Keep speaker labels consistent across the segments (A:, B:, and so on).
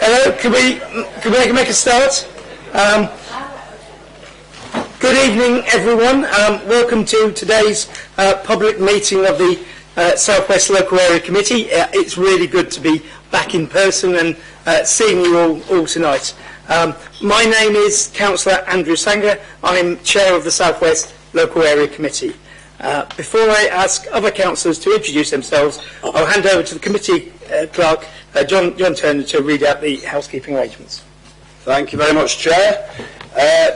A: Hello, can we make a start? Good evening, everyone. Welcome to today's public meeting of the South West Local Area Committee. It's really good to be back in person and seeing you all tonight. My name is Councillor Andrew Sanger. I'm Chair of the South West Local Area Committee. Before I ask other councillors to introduce themselves, I'll hand over to the committee clerk, John Turner, to read out the housekeeping arrangements.
B: Thank you very much, Chair.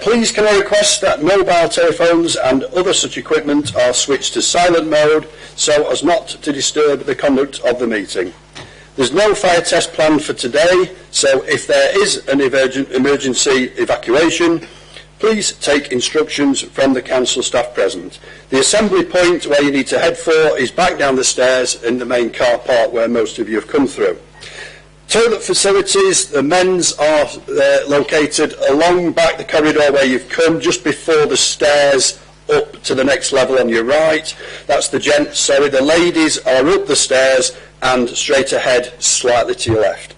B: Please can I request that mobile telephones and other such equipment are switched to silent mode so as not to disturb the conduct of the meeting. There's no fire test planned for today, so if there is an emergency evacuation, please take instructions from the council staff present. The assembly point where you need to head for is back down the stairs in the main car park where most of you have come through. Toilet facilities, the men's are located along back the corridor where you've come, just before the stairs up to the next level on your right. That's the gents, sorry. The ladies are up the stairs and straight ahead, slightly to your left.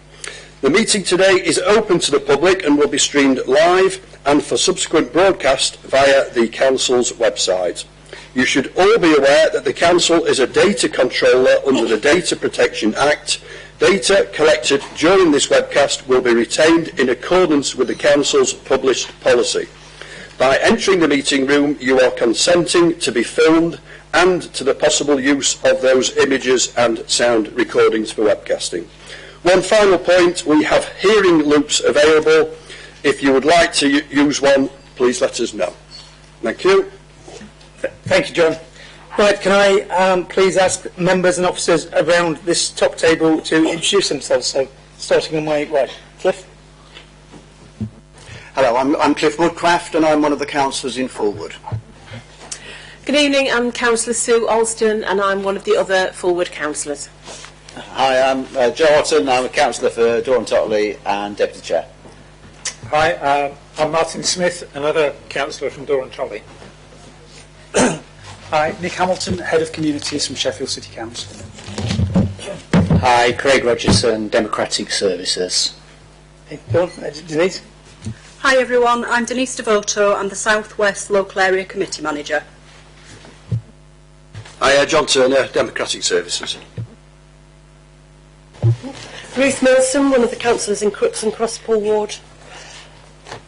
B: The meeting today is open to the public and will be streamed live and for subsequent broadcast via the council's website. You should all be aware that the council is a data controller under the Data Protection Act. Data collected during this webcast will be retained in accordance with the council's published policy. By entering the meeting room, you are consenting to be filmed and to the possible use of those images and sound recordings for webcasting. One final point, we have hearing loops available. If you would like to use one, please let us know. Thank you.
A: Thank you, John. Right, can I please ask members and officers around this top table to introduce themselves? So, starting on my right. Cliff?
C: Hello, I'm Cliff Woodcraft and I'm one of the councillors in Fulwood.
D: Good evening, I'm Councillor Sue Alston and I'm one of the other Fulwood councillors.
E: Hi, I'm Joe Otton. I'm a councillor for Durham Totley and Deputy Chair.
F: Hi, I'm Martin Smith, another councillor from Durham Totley.
G: Hi, Nick Hamilton, Head of Communities from Sheffield City Council.
H: Hi, Craig Rogerson, Democratic Services.
A: Hey, John, Denise?
I: Hi everyone, I'm Denise Devoto. I'm the South West Local Area Committee Manager.
B: Hi, John Turner, Democratic Services.
D: Ruth Milsom, one of the councillors in Crooks and Crosspool Ward.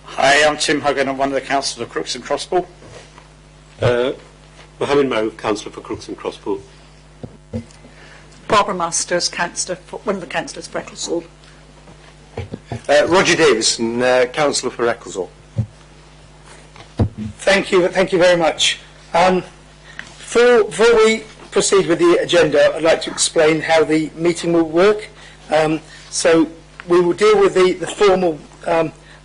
F: Hi, I'm Tim Huggan. I'm one of the councillors of Crooks and Crosspool.
J: Mohammed Maroof, councillor for Crooks and Crosspool.
K: Barbara Masters, one of the councillors for Ecclesall.
L: Roger Davison, councillor for Ecclesall.
A: Thank you very much. Before we proceed with the agenda, I'd like to explain how the meeting will work. So we will deal with the formal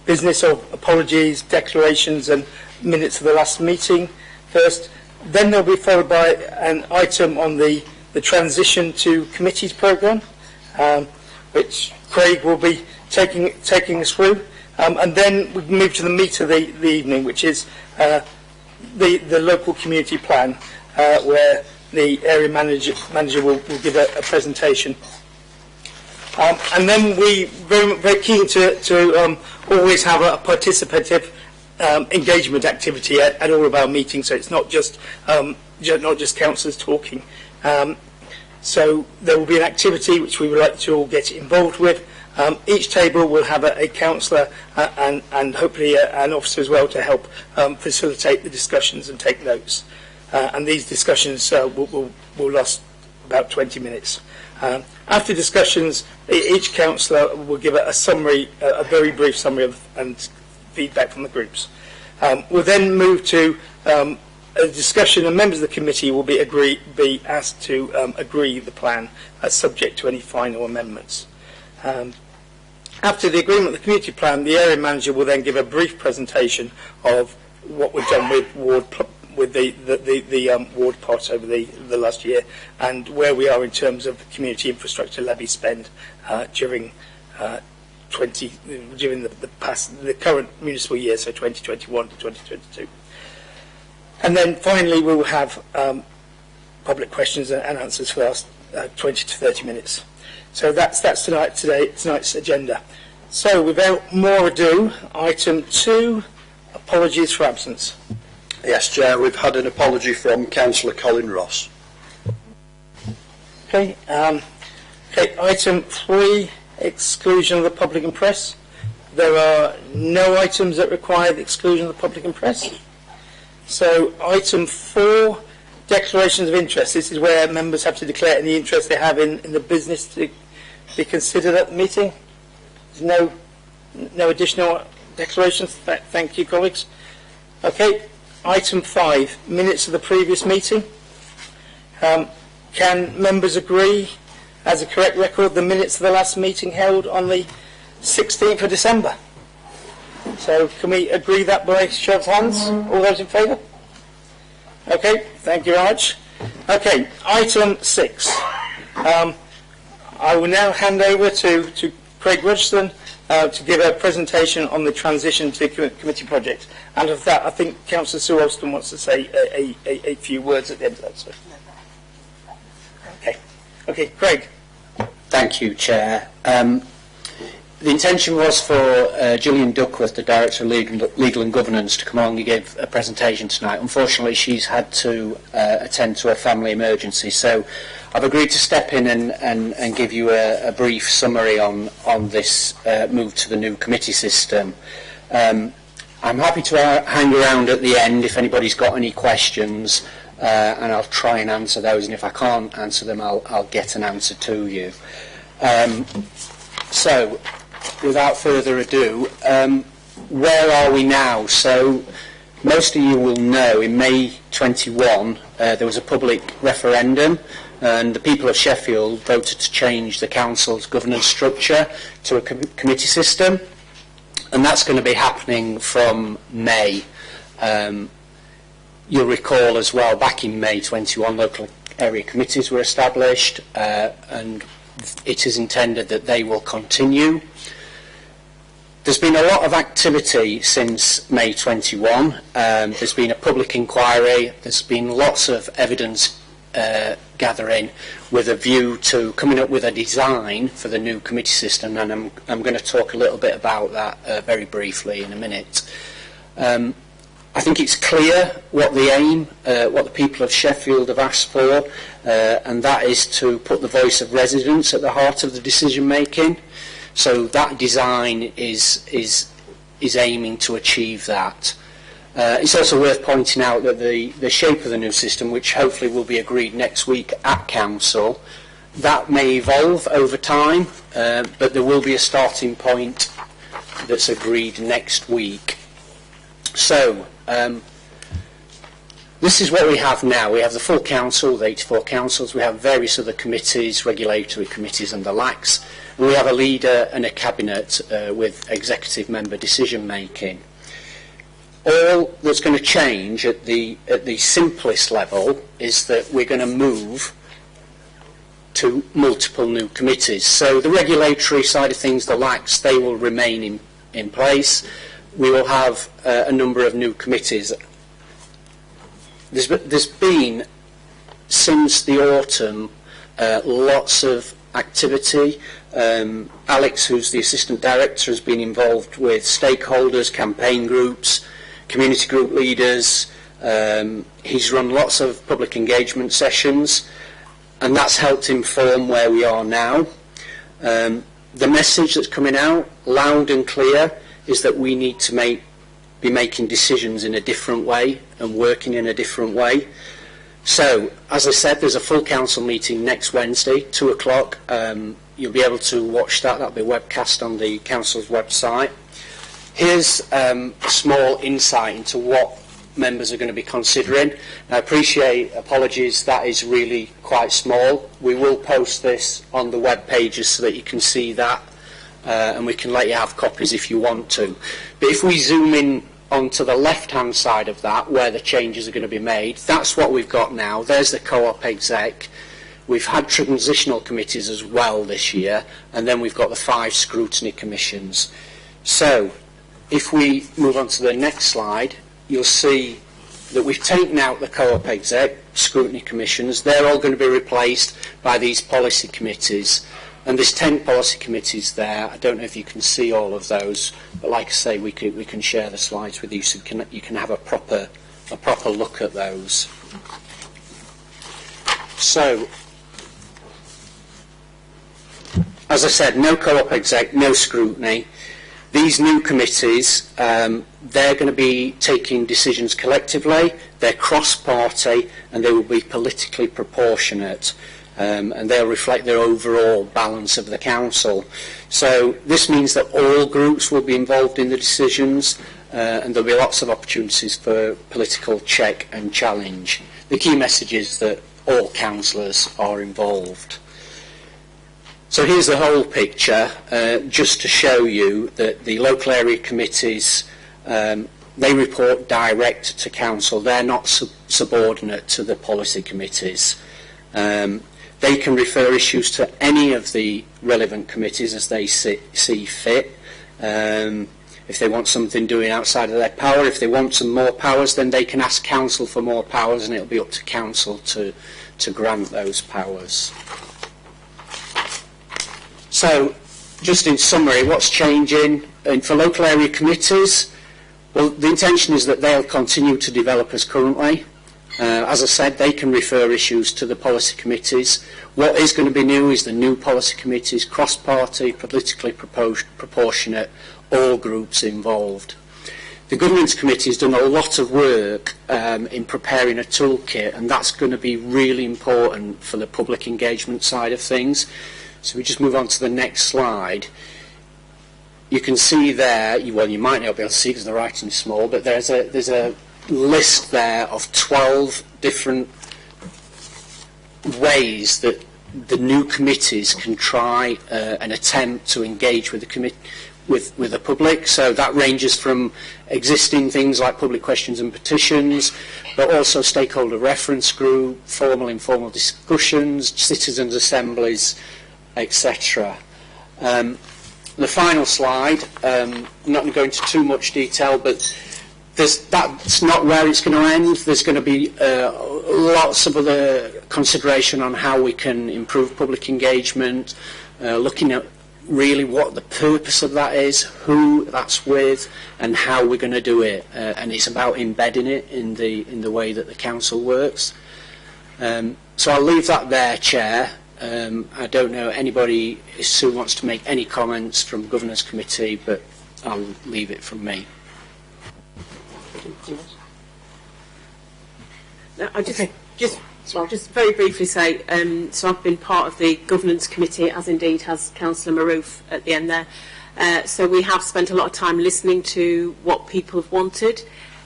A: business of apologies, declarations and minutes of the last meeting first. Then they'll be followed by an item on the transition to committees programme, which Craig will be taking us through. And then we move to the meat of the evening, which is the local community plan, where the area manager will give a presentation. And then we very keen to always have a participative engagement activity at all of our meetings, so it's not just councillors talking. So there will be an activity which we would like to all get involved with. Each table will have a councillor and hopefully an officer as well to help facilitate the discussions and take notes. And these discussions will last about 20 minutes. After discussions, each councillor will give a summary, a very brief summary and feedback from the groups. We'll then move to a discussion, and members of the committee will be asked to agree the plan subject to any final amendments. After the agreement of the community plan, the area manager will then give a brief presentation of what we've done with the ward part over the last year and where we are in terms of community infrastructure levy spend during the current municipal year, so 2021 to 2022. And then finally we will have public questions and answers for the last 20 to 30 minutes. So that's tonight's agenda. So, without more ado, item 2, apologies for absence.
B: Yes, Chair, we've had an apology from Councillor Colin Ross.
A: Okay, item 3, exclusion of the public and press. There are no items that require the exclusion of the public and press. So, item 4, declarations of interest. This is where members have to declare any interest they have in the business to be considered at the meeting. There's no additional declarations. Thank you, colleagues. Okay, item 5, minutes of the previous meeting. Can members agree, as a correct record, the minutes of the last meeting held on the 16th of December? So, can we agree that by show of hands? All those in favour? Okay, thank you very much. Okay, item 6. I will now hand over to Craig Rogerson to give a presentation on the transition to committee project. And of that, I think Councillor Sue Alston wants to say a few words at the end of that. So. Okay, Craig.
H: Thank you, Chair. The intention was for Gillian Duckworth, the Director of Legal and Governance, to come along and give a presentation tonight. Unfortunately, she's had to attend to a family emergency, so I've agreed to step in and give you a brief summary on this move to the new committee system. I'm happy to hang around at the end if anybody's got any questions, and I'll try and answer those, and if I can't answer them, I'll get an answer to you. So, without further ado, where are we now? So, most of you will know in May 21 there was a public referendum, and the people of Sheffield voted to change the council's governance structure to a committee system, and that's going to be happening from May. You'll recall as well, back in May 21, local area committees were established, and it is intended that they will continue. There's been a lot of activity since May 21. There's been a public inquiry. There's been lots of evidence gathering with a view to coming up with a design for the new committee system, and I'm going to talk a little bit about that very briefly in a minute. I think it's clear what the aim, what the people of Sheffield have asked for, and that is to put the voice of residents at the heart of the decision making. So that design is aiming to achieve that. It's also worth pointing out that the shape of the new system, which hopefully will be agreed next week at Council, that may evolve over time, but there will be a starting point that's agreed next week. So, this is what we have now. We have the full council, the 84 councils, we have various other committees, regulatory committees and the likes, and we have a leader and a cabinet with executive member decision making. All that's going to change at the simplest level is that we're going to move to multiple new committees. So the regulatory side of things, the likes, they will remain in place. We will have a number of new committees. There's been, since the autumn, lots of activity. Alex, who's the Assistant Director, has been involved with stakeholders, campaign groups, community group leaders. He's run lots of public engagement sessions, and that's helped inform where we are now. The message that's coming out, loud and clear, is that we need to be making decisions in a different way and working in a different way. So, as I said, there's a full council meeting next Wednesday, 2 o'clock. You'll be able to watch that. That'll be webcast on the council's website. Here's a small insight into what members are going to be considering. I appreciate, apologies, that is really quite small. We will post this on the web pages so that you can see that. And we can let you have copies if you want to. But if we zoom in onto the left-hand side of that, where the changes are going to be made, that's what we've got now. There's the co-op exec. We've had transitional committees as well this year, and then we've got the 5 scrutiny commissions. So, if we move on to the next slide, you'll see that we've taken out the co-op exec, scrutiny commissions. They're all going to be replaced by these policy committees. And there's 10 policy committees there. I don't know if you can see all of those, but like I say, we can share the slides with you so you can have a proper look at those. So, as I said, no co-op exec, no scrutiny. These new committees, they're going to be taking decisions collectively, they're cross-party, and they will be politically proportionate, and they'll reflect the overall balance of the council. So this means that all groups will be involved in the decisions, and there'll be lots of opportunities for political check and challenge. The key message is that all councillors are involved. So here's the whole picture, just to show you that the local area committees, they report direct to council. They're not subordinate to the policy committees. They can refer issues to any of the relevant committees as they see fit. If they want something doing outside of their power, if they want some more powers, then they can ask council for more powers, and it'll be up to council to grant those powers. So, just in summary, what's changing? And for local area committees, well, the intention is that they'll continue to develop as currently. As I said, they can refer issues to the policy committees. What is going to be new is the new policy committees, cross-party, politically proportionate, all groups involved. The Governance Committee has done a lot of work in preparing a toolkit, and that's going to be really important for the public engagement side of things. So we just move on to the next slide. You can see there, well, you might not be able to see because the writing is small, but there's a list there of 12 different ways that the new committees can try and attempt to engage with the public. So that ranges from existing things like public questions and petitions, but also stakeholder reference group, formal, informal discussions, citizens' assemblies, etc. The final slide, I'm not going to go into too much detail, but that's not where it's going to end. There's going to be lots of other consideration on how we can improve public engagement, looking at really what the purpose of that is, who that's with, and how we're going to do it. And it's about embedding it in the way that the council works. So I'll leave that there, Chair. I don't know anybody who wants to make any comments from Governance Committee, but I'll leave it from me.
D: No, I'll just very briefly say, so I've been part of the Governance Committee, as indeed has Councillor Maroof at the end there. So we have spent a lot of time listening to what people have wanted.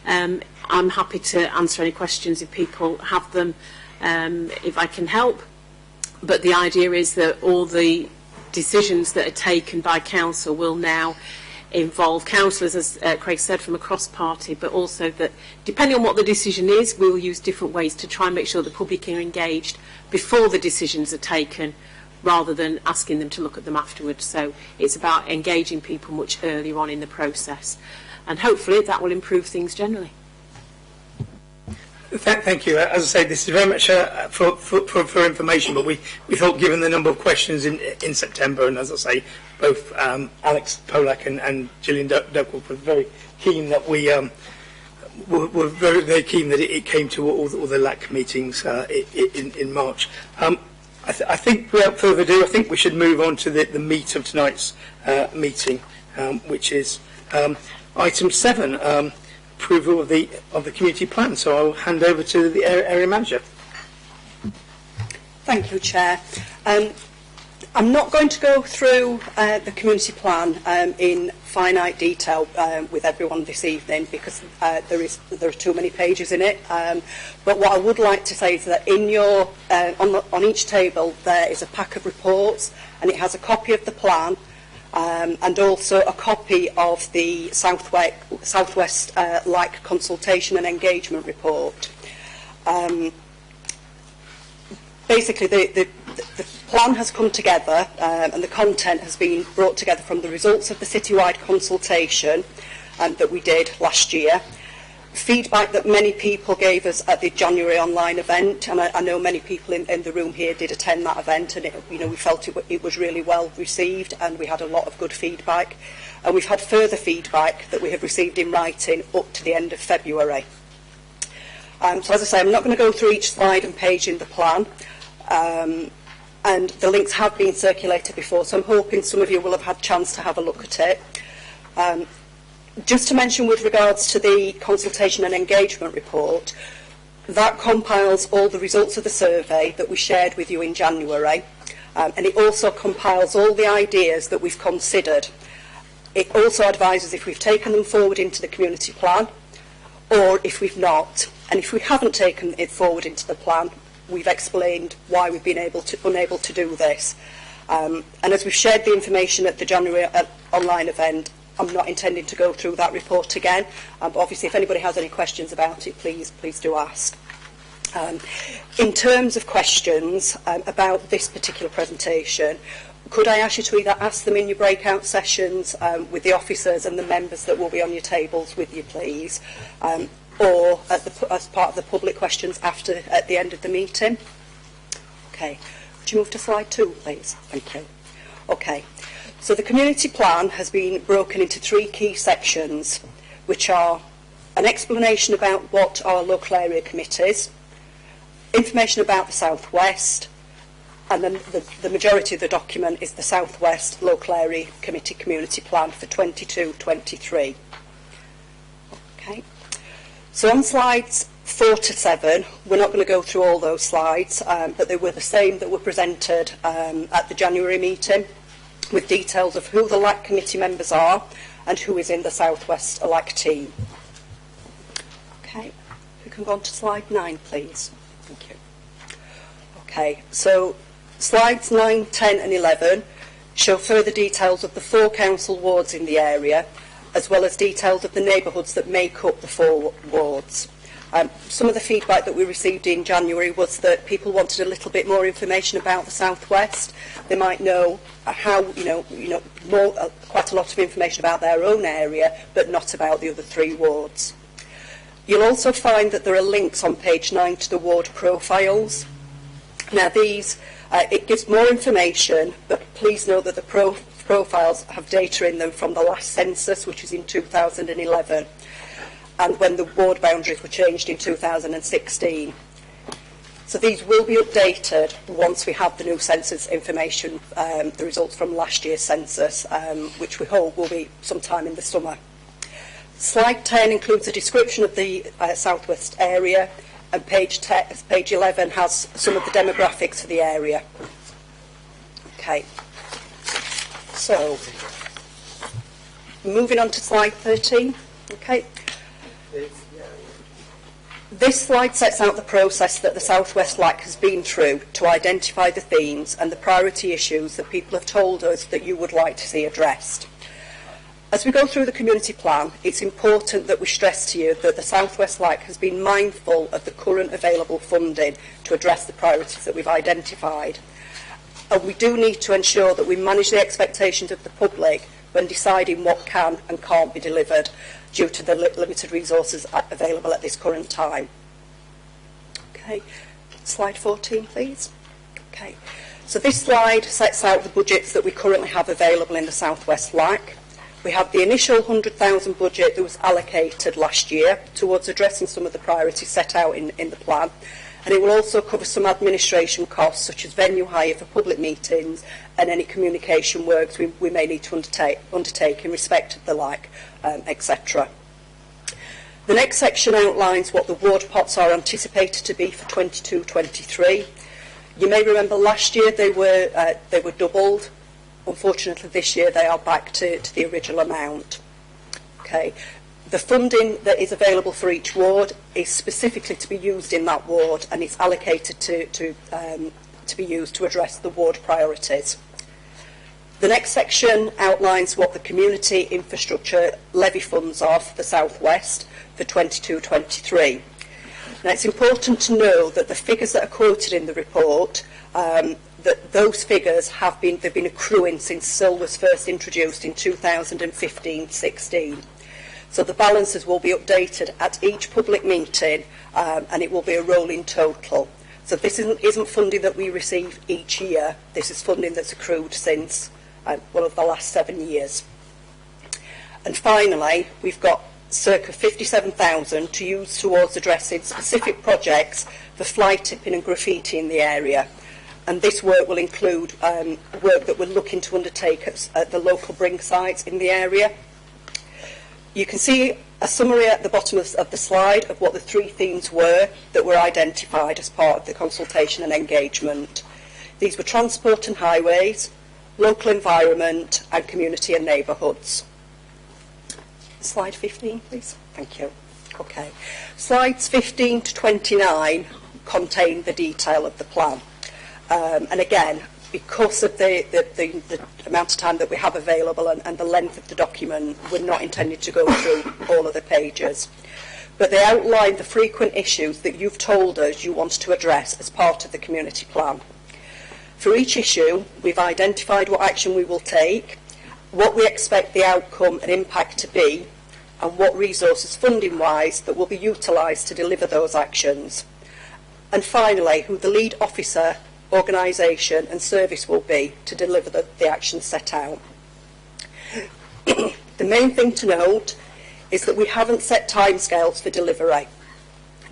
D: I'm happy to answer any questions if people have them, if I can help. But the idea is that all the decisions that are taken by council will now involve councillors, as Craig said, from across party, but also that depending on what the decision is, we'll use different ways to try and make sure the public are engaged before the decisions are taken, rather than asking them to look at them afterwards. So it's about engaging people much earlier on in the process, and hopefully that will improve things generally.
A: Thank you. As I say, this is very much for information, but we thought, given the number of questions in September, and as I say, both Alex Polak and Gillian Duckworth were very keen that were very, very keen that it came to all the LAC meetings in March. I think, without further ado, I think we should move on to the meat of tonight's meeting, which is item 7. Approval of the community plan. So I'll hand over to the area manager.
I: Thank you, Chair. I'm not going to go through the community plan in finite detail with everyone this evening, because there are too many pages in it. But what I would like to say is that in your on each table there is a pack of reports, and it has a copy of the plan. And also a copy of the Southwest LAC consultation and engagement report. Basically, the plan has come together, and the content has been brought together from the results of the citywide consultation that we did last year. feedback that many people gave us at the January online event, and I know many people in the room here did attend that event, and we felt it was really well received, and we had a lot of good feedback. And we've had further feedback that we have received in writing up to the end of February. So as I say, I'm not going to go through each slide and page in the plan, and the links have been circulated before, so I'm hoping some of you will have had a chance to have a look at it. Just to mention with regards to the consultation and engagement report, that compiles all the results of the survey that we shared with you in January, and it also compiles all the ideas that we've considered. It also advises if we've taken them forward into the community plan or if we've not. And if we haven't taken it forward into the plan, we've explained why we've been unable to do this. And as we've shared the information at the January online event, I'm not intending to go through that report again. But obviously, if anybody has any questions about it, please do ask. In terms of questions about this particular presentation, could I ask you to either ask them in your breakout sessions with the officers and the members that will be on your tables with you, please, or as part of the public questions at the end of the meeting? Okay. Would you move to slide 2, please? Thank you. Okay. So the community plan has been broken into 3 key sections, which are an explanation about what are local area committees, information about the South West, and then the majority of the document is the South West Local Area Committee Community Plan for 22-23. Okay. So on slides 4 to 7, we're not going to go through all those slides, but they were the same that were presented at the January meeting, with details of who the LAC committee members are and who is in the South West LAC team. Okay, we can go on to slide 9, please. Thank you. Okay, so slides 9, 10 and 11 show further details of the 4 council wards in the area, as well as details of the neighbourhoods that make up the 4 wards. Some of the feedback that we received in January was that people wanted a little bit more information about the South West. They might know how, quite a lot of information about their own area, but not about the other 3 wards. You'll also find that there are links on page 9 to the ward profiles. Now these, it gives more information, but please note that the profiles have data in them from the last census, which was in 2011, and when the ward boundaries were changed in 2016. So these will be updated once we have the new census information, the results from last year's census, which we hope will be sometime in the summer. Slide 10 includes a description of the South West area, and page 11 has some of the demographics for the area. Okay. So, moving on to slide 13. Okay. This slide sets out the process that the South West LAC has been through to identify the themes and the priority issues that people have told us that you would like to see addressed. As we go through the community plan, it's important that we stress to you that the South West LAC has been mindful of the current available funding to address the priorities that we've identified. And we do need to ensure that we manage the expectations of the public when deciding what can and can't be delivered due to the limited resources available at this current time. Okay, slide 14, please. Okay, so this slide sets out the budgets that we currently have available in the South West LAC. We have the initial £100,000 budget that was allocated last year towards addressing some of the priorities set out in the plan, and it will also cover some administration costs such as venue hire for public meetings and any communication works we may need to undertake in respect of the LAC, etc. The next section outlines what the ward pots are anticipated to be for 22-23. You may remember last year they were doubled. Unfortunately, this year they are back to the original amount. Okay. The funding that is available for each ward is specifically to be used in that ward, and it's allocated to be used to address the ward priorities. The next section outlines what the community infrastructure levy funds are for the South West for 22-23. Now, it's important to know that the figures that are quoted in the report, that those figures they've been accruing since SIL was first introduced in 2015-16. So the balances will be updated at each public meeting, and it will be a rolling total. So this isn't funding that we receive each year. This is funding that's accrued since one of the last 7 years. And finally, we've got circa 57,000 to use towards addressing specific projects for fly tipping and graffiti in the area. And this work will include work that we're looking to undertake at the local bring sites in the area. You can see a summary at the bottom of the slide of what the 3 themes were that were identified as part of the consultation and engagement. These were transport and highways, local environment, and community and neighbourhoods. Slide 15, please. Thank you. Okay. Slides 15 to 29 contain the detail of the plan. And again, because of the amount of time that we have available and the length of the document, we're not intending to go through all of the pages. But they outline the frequent issues that you've told us you want to address as part of the community plan. For each issue, we've identified what action we will take, what we expect the outcome and impact to be, and what resources funding-wise that will be utilised to deliver those actions. And finally, who the lead officer, organisation and service will be to deliver the actions set out. The main thing to note is that we haven't set timescales for delivery.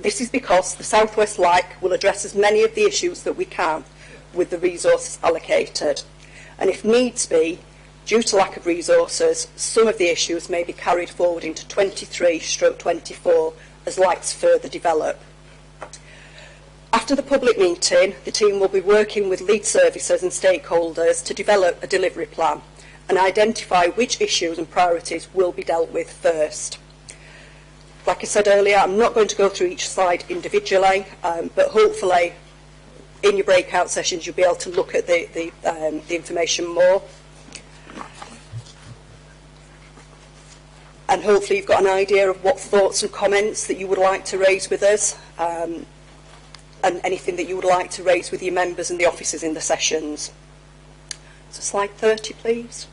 I: This is because the South West LIC will address as many of the issues that we can with the resources allocated. And if needs be, due to lack of resources, some of the issues may be carried forward into 23/24 as LICs further develop. After the public meeting, the team will be working with lead services and stakeholders to develop a delivery plan and identify which issues and priorities will be dealt with first. Like I said earlier, I'm not going to go through each slide individually, but hopefully in your breakout sessions you'll be able to look at the information more. And hopefully you've got an idea of what thoughts and comments that you would like to raise with us, and anything that you would like to raise with your members and the officers in the sessions. So slide 30, please.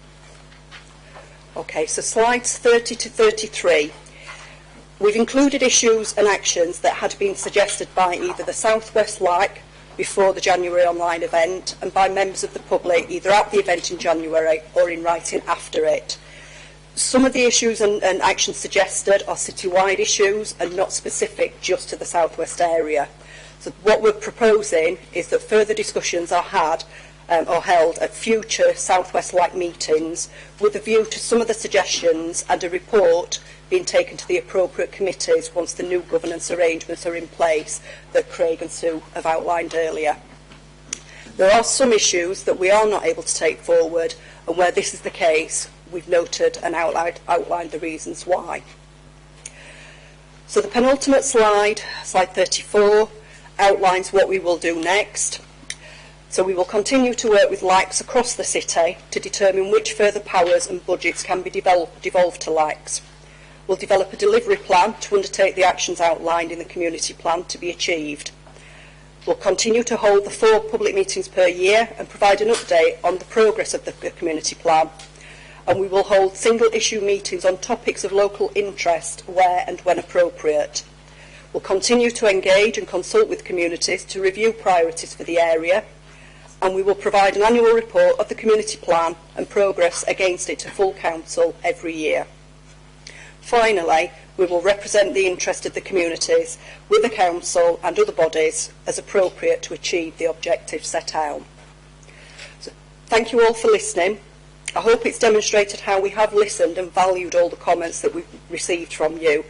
I: Okay, so slides 30 to 33. We've included issues and actions that had been suggested by either the South West LIC before the January online event and by members of the public either at the event in January or in writing after it. Some of the issues and actions suggested are citywide issues and not specific just to the South West area. So what we're proposing is that further discussions are had or held at future South West LIC meetings with a view to some of the suggestions and a report being taken to the appropriate committees once the new governance arrangements are in place that Craig and Sue have outlined earlier. There are some issues that we are not able to take forward, and where this is the case, we've noted and outlined the reasons why. So the penultimate slide, slide 34, outlines what we will do next. So we will continue to work with LICs across the city to determine which further powers and budgets can be devolved to LICs. We'll develop a delivery plan to undertake the actions outlined in the community plan to be achieved. We'll continue to hold the 4 public meetings per year and provide an update on the progress of the community plan. And we will hold single issue meetings on topics of local interest where and when appropriate. We'll continue to engage and consult with communities to review priorities for the area, and we will provide an annual report of the community plan and progress against it to full council every year. Finally, we will represent the interest of the communities with the council and other bodies as appropriate to achieve the objectives set out. So, thank you all for listening. I hope it's demonstrated how we have listened and valued all the comments that we've received from you.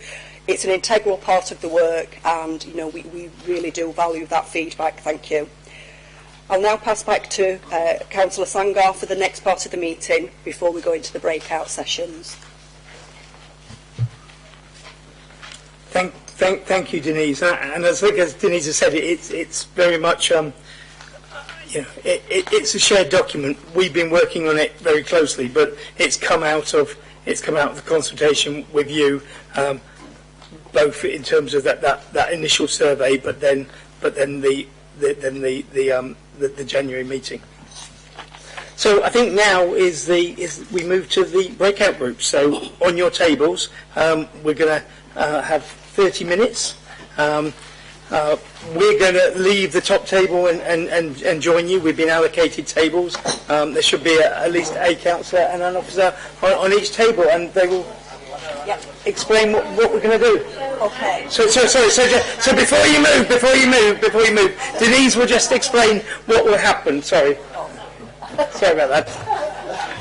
I: It's an integral part of the work, and we really do value that feedback. Thank you. I'll now pass back to Councillor Sangar for the next part of the meeting before we go into the breakout sessions.
A: Thank you, Denise. And as Denise has said, it's very much it's a shared document. We've been working on it very closely, but it's come out of the consultation with you. Both in terms of that initial survey, but then the January meeting. So I think now is we move to the breakout groups. So on your tables, we're going to have 30 minutes. We're going to leave the top table and join you. We've been allocated tables. There should be at least a councillor and an officer on each table, and they will explain what we're going to do.
I: Okay.
A: So before you move, Denise will just explain what will happen. Sorry about that.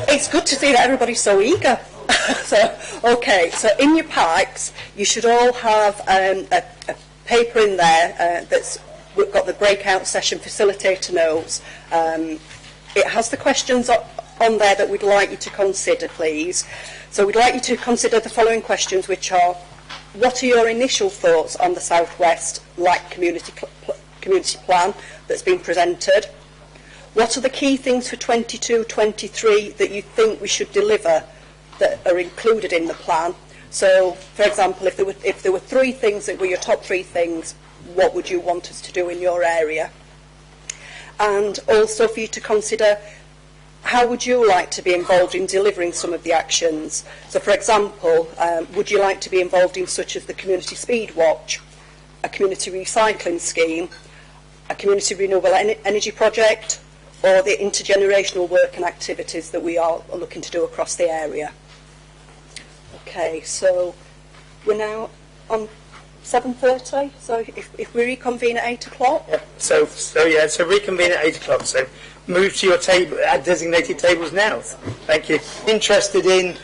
I: It's good to see that everybody's so eager. So in your packs, you should all have a paper in there we've got the breakout session facilitator notes. It has the questions on there that we'd like you to consider, please. So we'd like you to consider the following questions, which are: what are your initial thoughts on the South West Light Community Plan that's been presented? What are the key things for 22-23 that you think we should deliver that are included in the plan? So, for example, if there were 3 things that were your top 3 things, what would you want us to do in your area? And also for you to consider, how would you like to be involved in delivering some of the actions? So, for example, would you like to be involved in such as the Community Speed Watch, a community recycling scheme, a community renewable energy project, or the intergenerational work and activities that we are looking to do across the area? Okay, so we're now on 7:30, so if we reconvene at 8 o'clock?
A: Yep. So reconvene at 8 o'clock. So move to your table, designated tables now. Thank you. Interested in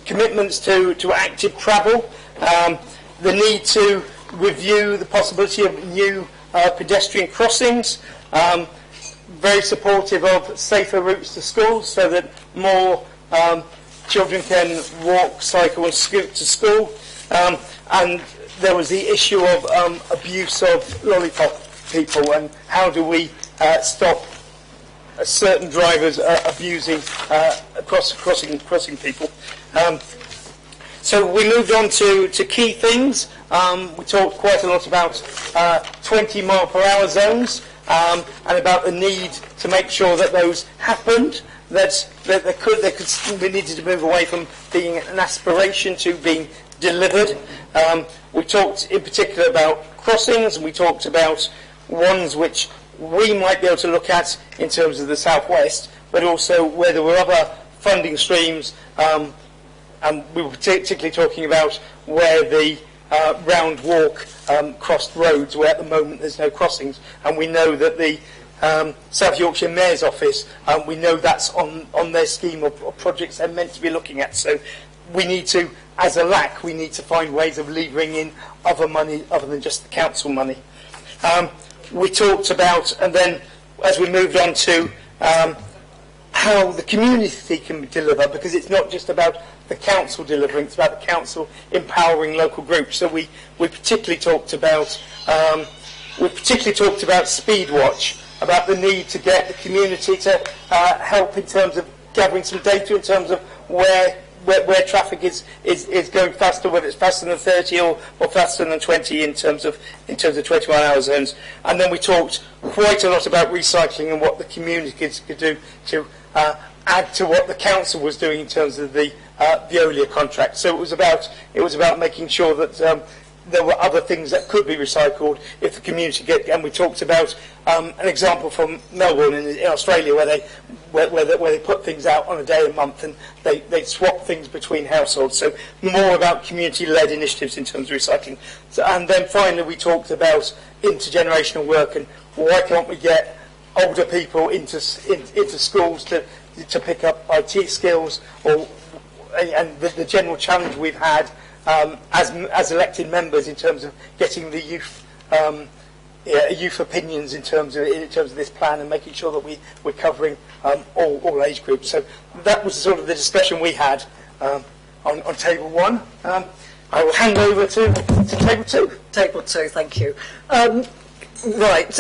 A: commitments to active travel, the need to review the possibility of new pedestrian crossings, very supportive of safer routes to school so that more children can walk, cycle and scoot to school. And there was the issue of abuse of lollipop people, and how do we stop certain drivers abusing crossing people. So we moved on to key things. We talked quite a lot about 20 mile per hour zones and about the need to make sure that those happened, that we needed to move away from being an aspiration to being delivered. We talked in particular about crossings, and we talked about ones which we might be able to look at in terms of the South West, but also where there were other funding streams, and we were particularly talking about where the round walk crossed roads, where at the moment there's no crossings, and we know that the South Yorkshire Mayor's Office, we know that's on their scheme of projects they're meant to be looking at. So we need to, as a LAC, we need to find ways of levering in other money other than just the council money. We talked about, and then as we moved on to how the community can deliver, because it's not just about the council delivering, it's about the council empowering local groups. So we particularly talked about Speed Watch, about the need to get the community to help in terms of gathering some data in terms of where traffic is going faster, whether it's faster than 30 or faster than 20 in terms of 21-hour zones. And then we talked quite a lot about recycling and what the community could do to add to what the council was doing in terms of the Veolia contract. So it was about making sure that there were other things that could be recycled if the community and we talked about an example from Melbourne in Australia where they put things out on a day a month and they swap things between households. So more about community-led initiatives in terms of recycling. So, and then finally we talked about intergenerational work and why can't we get older people into schools to pick up IT skills, and the general challenge we've had as elected members in terms of getting the youth opinions in terms of this plan and making sure that we're covering all age groups. So that was sort of the discussion we had on table 1. I will hand over to table 2.
K: Table 2, thank you. Right.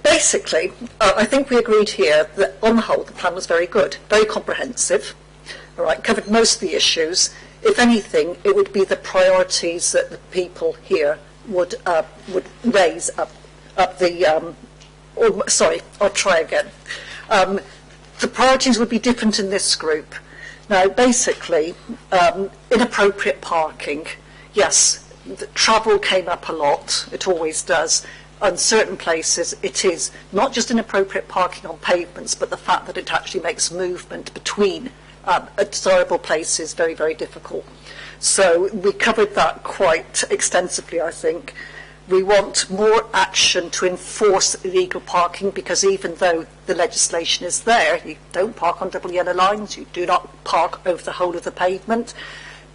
K: Basically, I think we agreed here that on the whole the plan was very good, very comprehensive. All right, covered most of the issues. If anything, it would be the priorities that the people here would raise up the sorry, I'll try again. The priorities would be different in this group. Now, basically, inappropriate parking, yes, the travel came up a lot, it always does. In certain places, it is not just inappropriate parking on pavements, but the fact that it actually makes movement between desirable places very, very difficult. So we covered that quite extensively, I think. We want more action to enforce illegal parking, because even though the legislation is there, you don't park on double yellow lines, you do not park over the whole of the pavement.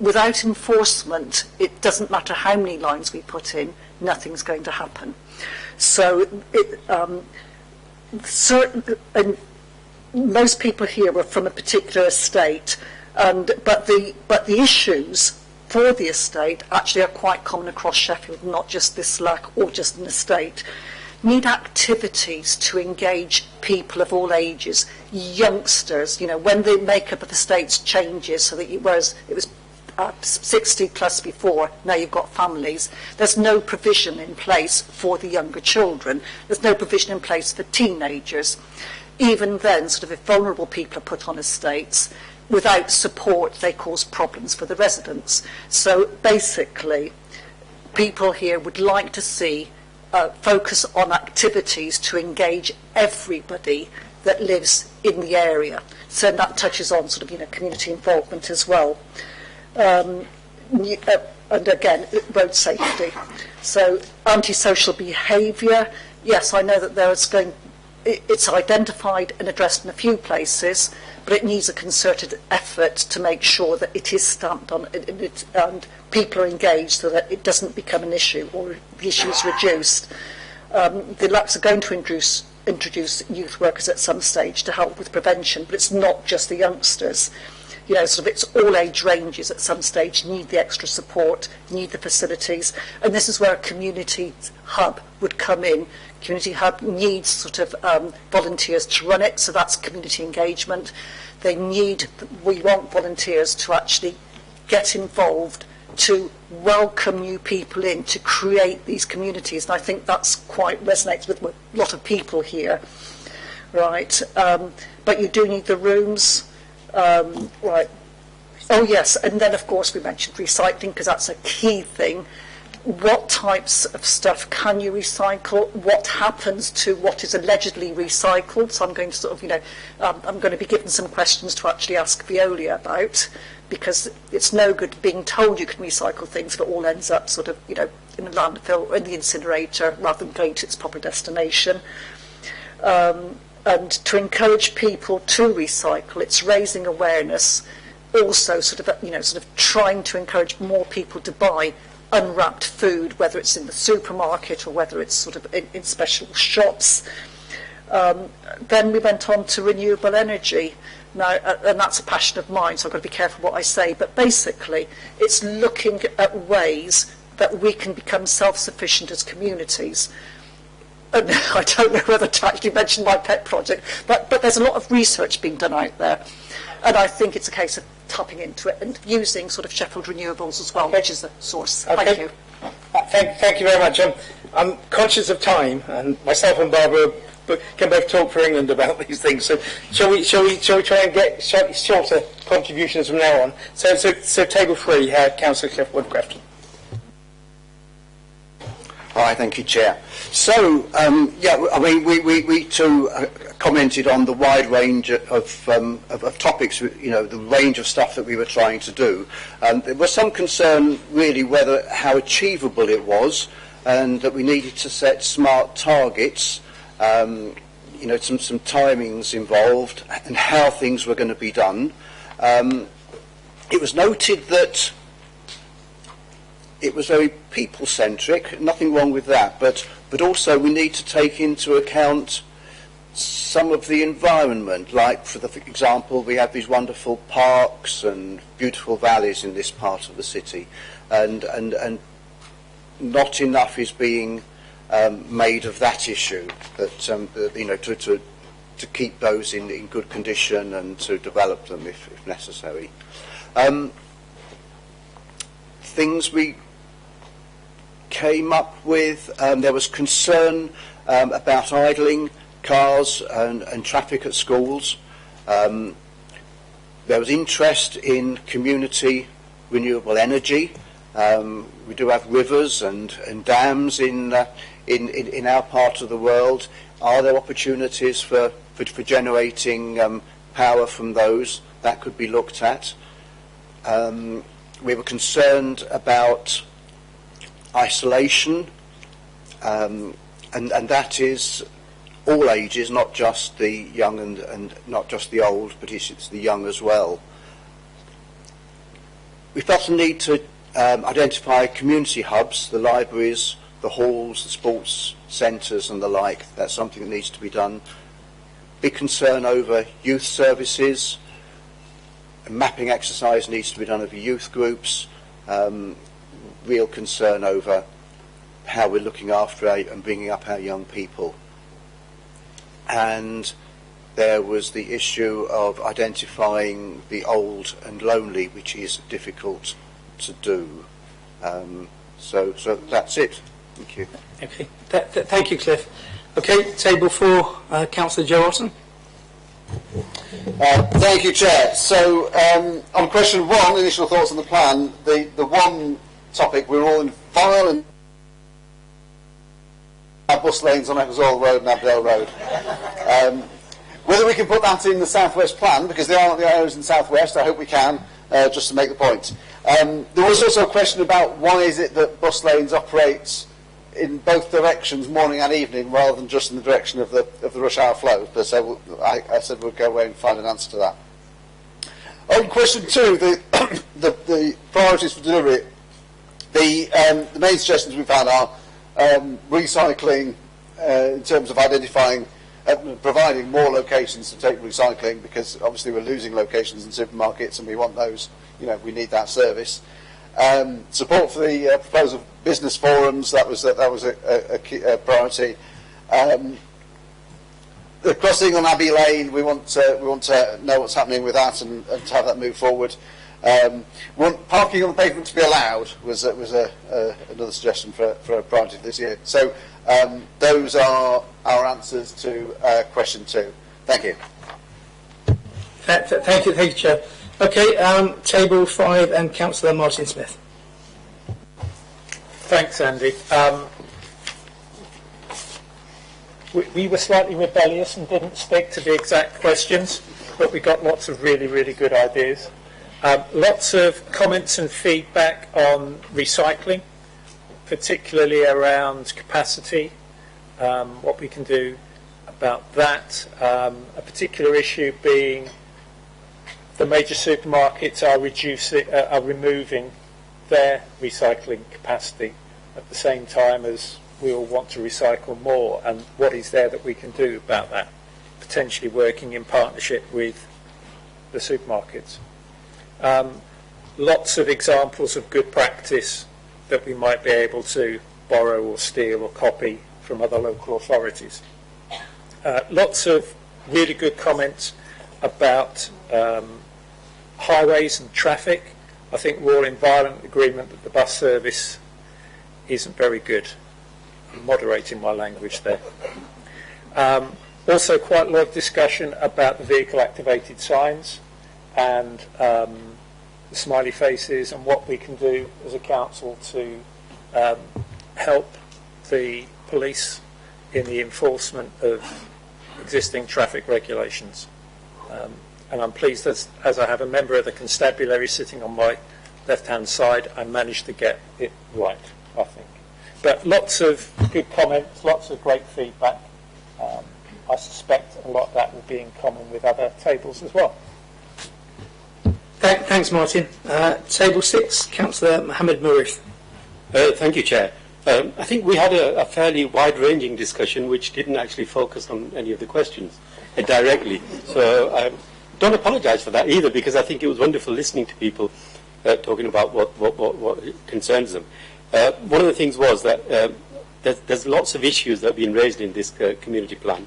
K: Without enforcement, it doesn't matter how many lines we put in, nothing's going to happen. So most people here were from a particular estate, but the issues for the estate actually are quite common across Sheffield, not just this lack or just an estate. Need activities to engage people of all ages, youngsters, when the makeup of the estates changes, so that whereas it was 60 plus before, now you've got families, there's no provision in place for the younger children, there's no provision in place for teenagers. Even then, sort of, if vulnerable people are put on estates, without support, they cause problems for the residents. So basically, people here would like to see focus on activities to engage everybody that lives in the area. So that touches on sort of, community involvement as well. And again, road safety. So antisocial behaviour. Yes, I know that it's identified and addressed in a few places, but it needs a concerted effort to make sure that it is stamped on and people are engaged so that it doesn't become an issue or the issue is reduced. The LAPs are going to introduce youth workers at some stage to help with prevention, but it's not just the youngsters. It's all age ranges at some stage need the extra support, need the facilities, and this is where a community hub would come in. Community hub needs sort of volunteers to run it, so that's community engagement. We want volunteers to actually get involved, to welcome new people in, to create these communities, and I think that's quite resonates with a lot of people here, right? But you do need the rooms. Right. Oh yes, and then of course we mentioned recycling, because that's a key thing. What types of stuff can you recycle? What happens to what is allegedly recycled? So I'm going to sort of, I'm going to be given some questions to actually ask Veolia about, because it's no good being told you can recycle things, but all ends up sort of, in a landfill or in the incinerator rather than going to its proper destination. And to encourage people to recycle, it's raising awareness, also sort of trying to encourage more people to buy unwrapped food, whether it's in the supermarket or whether it's sort of in special shops. Then we went on to renewable energy. Now, and that's a passion of mine, so I've got to be careful what I say, but basically it's looking at ways that we can become self-sufficient as communities. And I don't know whether to actually mention my pet project, but there's a lot of research being done out there, and I think it's a case of tapping into it and using sort of Sheffield Renewables as well, which is the source.
A: Okay.
K: Thank you.
A: Thank you very much. I'm conscious of time, and myself and Barbara can both talk for England about these things. So shall we try and get shorter contributions from now on? So table 3, Councillor Cliff Woodcraft.
C: Hi, thank you, Chair. So, we too commented on the wide range of topics, the range of stuff that we were trying to do. There was some concern, really, how achievable it was, and that we needed to set smart targets, some timings involved, and how things were going to be done. It was noted that it was very people-centric, nothing wrong with that, but also we need to take into account some of the environment, like, for example, we have these wonderful parks and beautiful valleys in this part of the city, and not enough is being made of that issue, that to keep those in good condition and to develop them if necessary. Things we came up with, there was concern about idling cars and traffic at schools. There was interest in community renewable energy. We do have rivers and dams in our part of the world. Are there opportunities for generating power from those? That could be looked at. We were concerned about isolation, and that is all ages, not just the young and not just the old, but it's the young as well. We felt a need to identify community hubs, the libraries, the halls, the sports centres and the like. That's something that needs to be done. Big concern over youth services. A mapping exercise needs to be done over youth groups. Real concern over how we're looking after and bringing up our young people. And there was the issue of identifying the old and lonely, which is difficult to do. So that's it. Thank you.
A: Okay. Thank you, Cliff. Okay, table 4, Councillor Joe Otton.
E: Thank you, Chair. So, on question 1, initial thoughts on the plan, the one topic, we're all in violent bus lanes on Ecclesall Road and Abdale Road. Whether we can put that in the South West plan, because there aren't the areas in South West, I hope we can, just to make the point. There was also a question about why is it that bus lanes operate in both directions, morning and evening, rather than just in the direction of the rush hour flow. So I said we'd go away and find an answer to that. On question 2, the priorities for delivery, the main suggestions we've had are recycling in terms of identifying, providing more locations to take recycling, because obviously we're losing locations in supermarkets and we want those, we need that service. Support for the proposal of business forums, that was a key priority. The crossing on Abbey Lane, we want to know what's happening with that and to have that move forward. Want parking on the pavement to be allowed was another suggestion for a priority for this year. So those are our answers to question 2. Thank you.
A: Thank you, Chair. Okay, table 5 and Councillor Martin Smith.
F: Thanks, Andy. We were slightly rebellious and didn't stick to the exact questions, but we got lots of really, really good ideas. Lots of comments and feedback on recycling, particularly around capacity, what we can do about that. A particular issue being the major supermarkets are removing their recycling capacity at the same time as we all want to recycle more, and what is there that we can do about that, potentially working in partnership with the supermarkets. Lots of examples of good practice that we might be able to borrow or steal or copy from other local authorities. Lots of really good comments about highways and traffic. I think we're all in violent agreement that the bus service isn't very good. I'm moderating my language there. Also quite a lot of discussion about the vehicle activated signs and the smiley faces and what we can do as a council to help the police in the enforcement of existing traffic regulations. And I'm pleased that as I have a member of the constabulary sitting on my left-hand side, I managed to get it right, I think. But lots of good comments, lots of great feedback. I suspect a lot of that will be in common with other tables as well.
A: Thanks, Martin. Table 6, Councillor Mohammed Mourith.
J: Thank you, Chair. I think we had a fairly wide-ranging discussion which didn't actually focus on any of the questions directly. So I don't apologise for that either, because I think it was wonderful listening to people talking about what concerns them. One of the things was that there's lots of issues that have been raised in this community plan,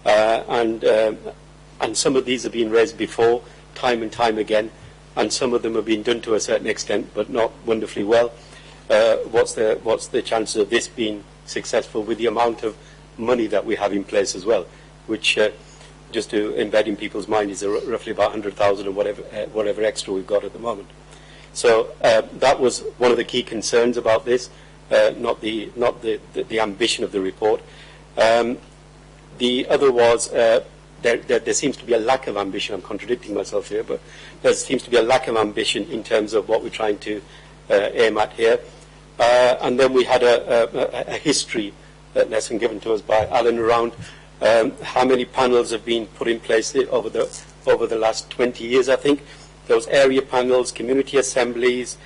J: and some of these have been raised before, time and time again, and some of them have been done to a certain extent, but not wonderfully well. What's the chances of this being successful with the amount of money that we have in place as well, which just to embed in people's mind is roughly about 100,000 or whatever extra we've got at the moment. So that was one of the key concerns about this, not the ambition of the report. The other was there seems to be a lack of ambition. I'm contradicting myself here, but there seems to be a lack of ambition in terms of what we're trying to aim at here. And then we had a history lesson given to us by Alan around how many panels have been put in place over the last 20 years, I think. Those area panels, community assemblies,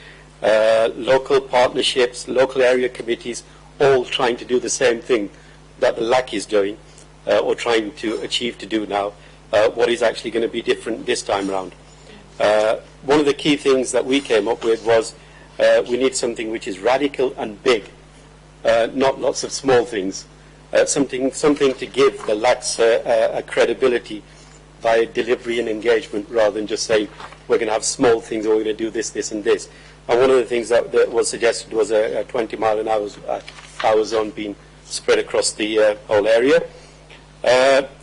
J: local partnerships, local area committees, all trying to do the same thing that the LAC is doing, or trying to achieve to do now. What is actually going to be different this time round? One of the key things that we came up with was we need something which is radical and big, not lots of small things. Something to give the LACs a credibility via delivery and engagement, rather than just saying we're going to have small things or we're going to do this, this and this. And one of the things that was suggested was a 20-mile-an-hour zone being spread across the whole area.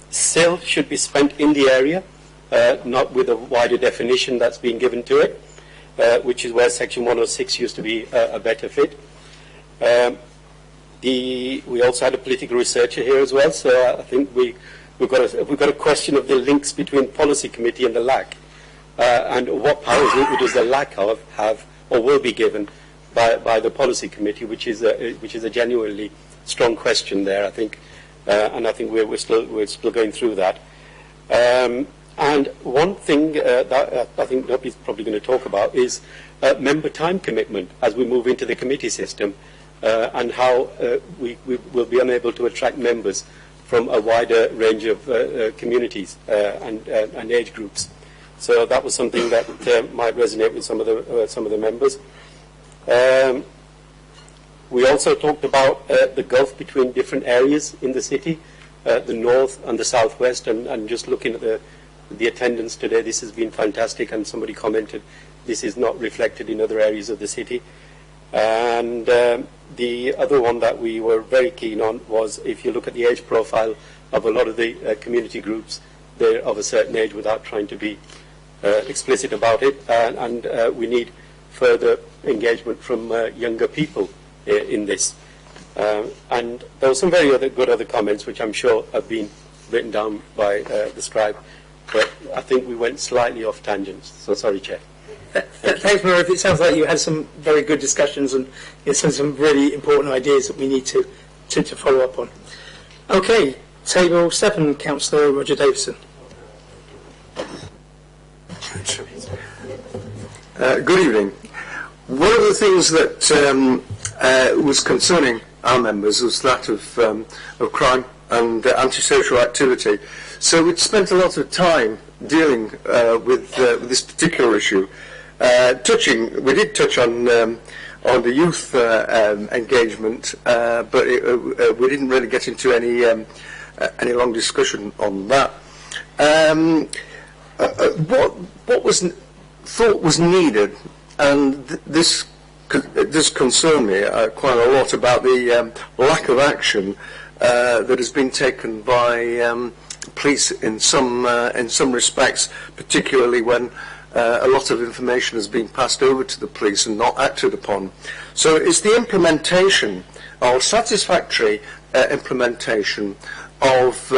J: SIL should be spent in the area, not with a wider definition that's been given to it, which is where Section 106 used to be a better fit. We also had a political researcher here as well, so I think we've got a question of the links between policy committee and the LAC, and what powers does the LAC have or will be given by the policy committee, which is a genuinely strong question there, I think, and I think we're still going through that. And one thing that I think nobody's probably going to talk about is member time commitment as we move into the committee system, and how we will be unable to attract members from a wider range of communities and age groups. So that was something that might resonate with some of the members. We also talked about the gulf between different areas in the city, the north and the southwest, and just looking at the attendance today, this has been fantastic, and somebody commented this is not reflected in other areas of the city. And the other one that we were very keen on was, if you look at the age profile of a lot of the community groups, they're of a certain age without trying to be explicit about it, and we need further engagement from younger people in this. And there were some very good other comments which I'm sure have been written down by the scribe, but I think we went slightly off tangents, so sorry, Chair.
A: Thanks, Marif. It sounds like you had some very good discussions and some really important ideas that we need to follow up on. Okay, table 7, Councillor Roger Davison.
L: Good evening. One of the things that was concerning our members was that of crime and antisocial activity. So we'd spent a lot of time dealing with this particular issue. We did touch on the youth engagement, but we didn't really get into any long discussion on that. What was thought was needed, and this concerned me quite a lot, about the lack of action that has been taken by police in some respects, particularly when a lot of information has been passed over to the police and not acted upon. So it's the implementation, or satisfactory implementation of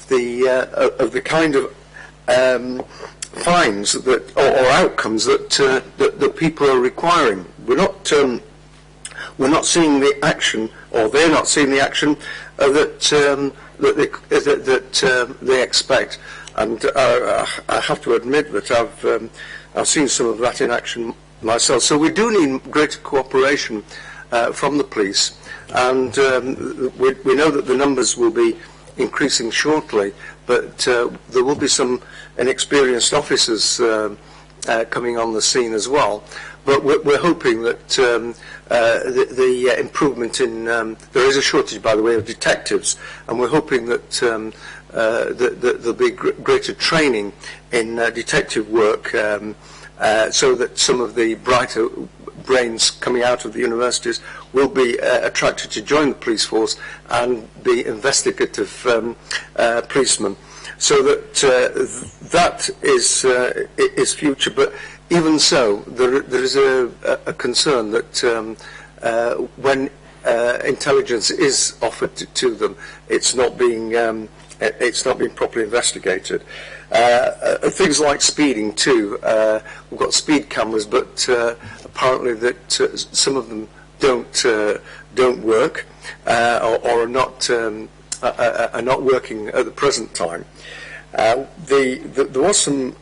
L: the kind of fines that or outcomes that people are requiring. We're not seeing the action, or they're not seeing the action that they expect. And I have to admit that I've seen some of that in action myself. So we do need greater cooperation from the police, and we know that the numbers will be increasing shortly, but there will be some inexperienced officers coming on the scene as well. But we're hoping that the improvement in there is a shortage, by the way, of detectives, and we're hoping that there'll be greater training in detective work, so that some of the brains coming out of the universities will be attracted to join the police force and be investigative policemen. So that that is future. But even so, there is a concern that when intelligence is offered to them, it's not being properly investigated. Things like speeding too. We've got speed cameras, but apparently that some of them don't work or are not working at the present time. There was some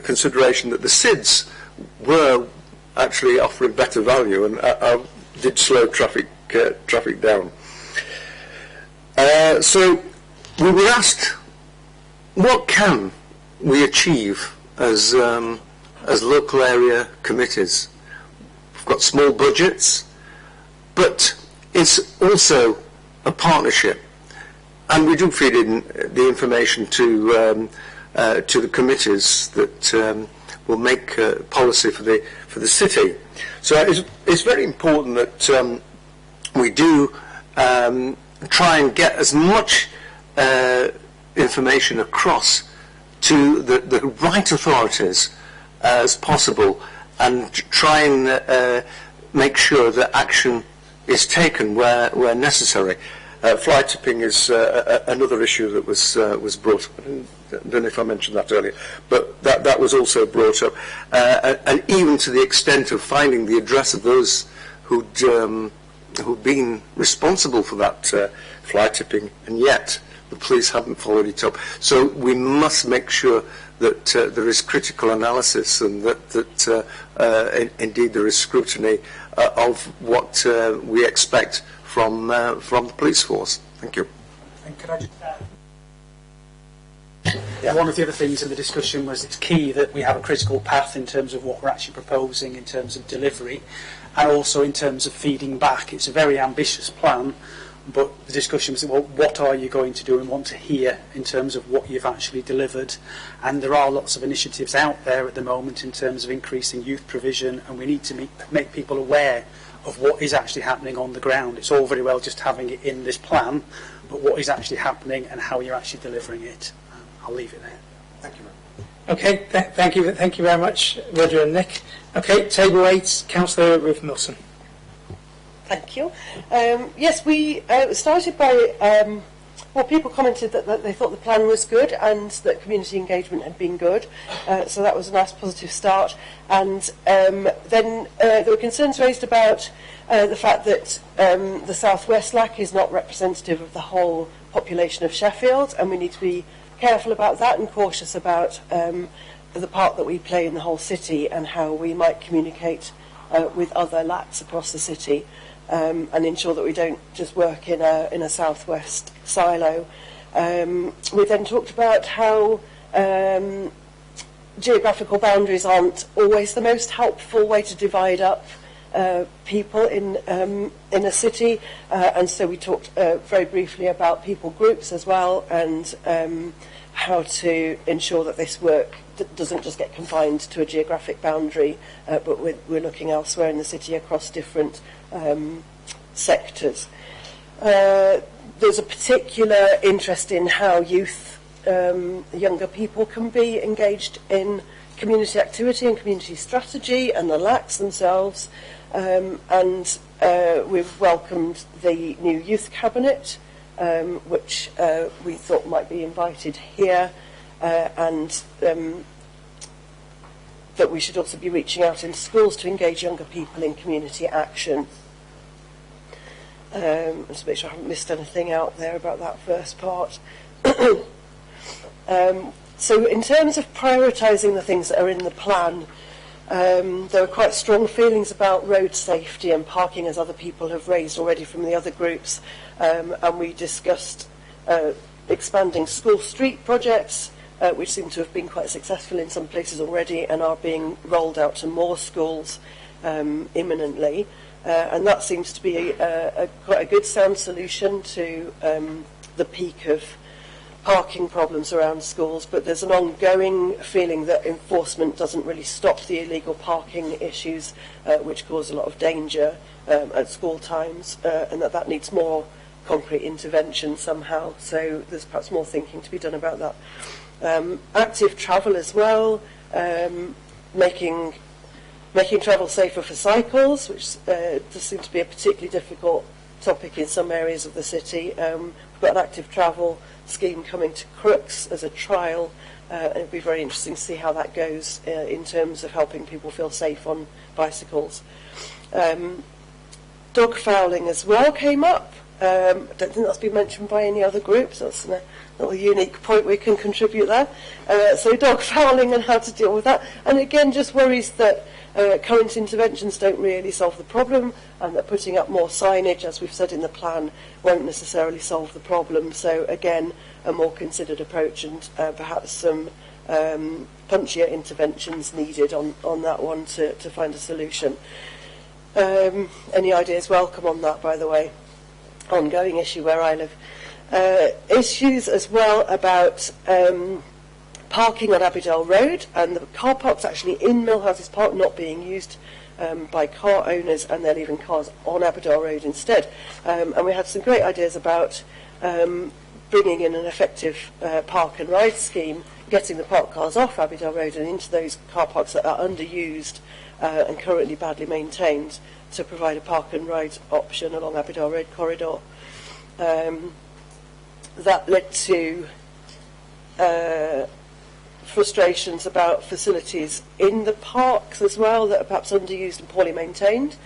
L: consideration that the SIDS were actually offering better value and did slow traffic down. So we were asked, what can we achieve as local area committees? We've got small budgets, but it's also a partnership, and we do feed in the information to the committees that will make policy for the city. So it's very important that we do try and get as much information across to the right authorities as possible, and try and make sure that action is taken where necessary. Fly tipping is another issue that was brought up. I don't know if I mentioned that earlier, but that was also brought up, and even to the extent of finding the address of those who'd been responsible for that fly tipping, and yet the police haven't followed it up. So we must make sure that there is critical analysis, and that indeed there is scrutiny of what we expect from the police force. Thank you.
G: And could I just add? Yeah. One of the other things in the discussion was it's key that we have a critical path in terms of what we're actually proposing in terms of delivery, and also in terms of feeding back. It's a very ambitious plan, but the discussion was, well, what are you going to do, and want to hear in terms of what you've actually delivered. And there are lots of initiatives out there at the moment in terms of increasing youth provision, and we need to make people aware of what is actually happening on the ground. It's all very well just having it in this plan, but what is actually happening and how you're actually delivering it. I'll leave it there. Thank you.
A: Okay, thank you very much, Roger and Nick. Okay, table 8, Councillor Ruth Milson.
M: Thank you. Yes, we started by, people commented that they thought the plan was good and that community engagement had been good. So that was a nice positive start. And then there were concerns raised about the fact that the South West LAC is not representative of the whole population of Sheffield, and we need to be careful about that and cautious about the part that we play in the whole city and how we might communicate with other LACs across the city, and ensure that we don't just work in a southwest silo. We then talked about how geographical boundaries aren't always the most helpful way to divide up people in a city, and so we talked very briefly about people groups as well, and how to ensure that this work doesn't just get confined to a geographic boundary, but we're looking elsewhere in the city across different sectors. There's a particular interest in how youth, younger people can be engaged in community activity and community strategy, and the LACs themselves. And we've welcomed the new youth cabinet, which we thought might be invited here, and that we should also be reaching out in schools to engage younger people in community action. Just to make sure I haven't missed anything out there about that first part. So in terms of prioritising the things that are in the plan, there are quite strong feelings about road safety and parking, as other people have raised already from the other groups, and we discussed expanding school street projects, which seem to have been quite successful in some places already and are being rolled out to more schools imminently, and that seems to be quite a good sound solution to the peak of parking problems around schools, but there's an ongoing feeling that enforcement doesn't really stop the illegal parking issues, which cause a lot of danger at school times, and that needs more concrete intervention somehow. So there's perhaps more thinking to be done about that. Active travel as well, making travel safer for cycles, which does seem to be a particularly difficult topic in some areas of the city. We've got an active travel scheme coming to Crooks as a trial. It'll be very interesting to see how that goes in terms of helping people feel safe on bicycles. Dog fouling as well came up. I don't think that's been mentioned by any other groups. That's a little unique point we can contribute there. So dog fouling and how to deal with that. And again, just worries that current interventions don't really solve the problem, and that putting up more signage, as we've said in the plan, won't necessarily solve the problem. So again, a more considered approach, and perhaps some punchier interventions needed on that one to find a solution. Any ideas welcome on that, by the way. Ongoing issue where I live. Issues as well about parking on Abbeydale Road, and the car park's actually in Millhouses Park, not being used by car owners, and they're leaving cars on Abbeydale Road instead. And we had some great ideas about bringing in an effective park and ride scheme, getting the parked cars off Abbeydale Road and into those car parks that are underused and currently badly maintained, to provide a park and ride option along Abbeydale Road corridor. That led to frustrations about facilities in the parks as well that are perhaps underused and poorly maintained,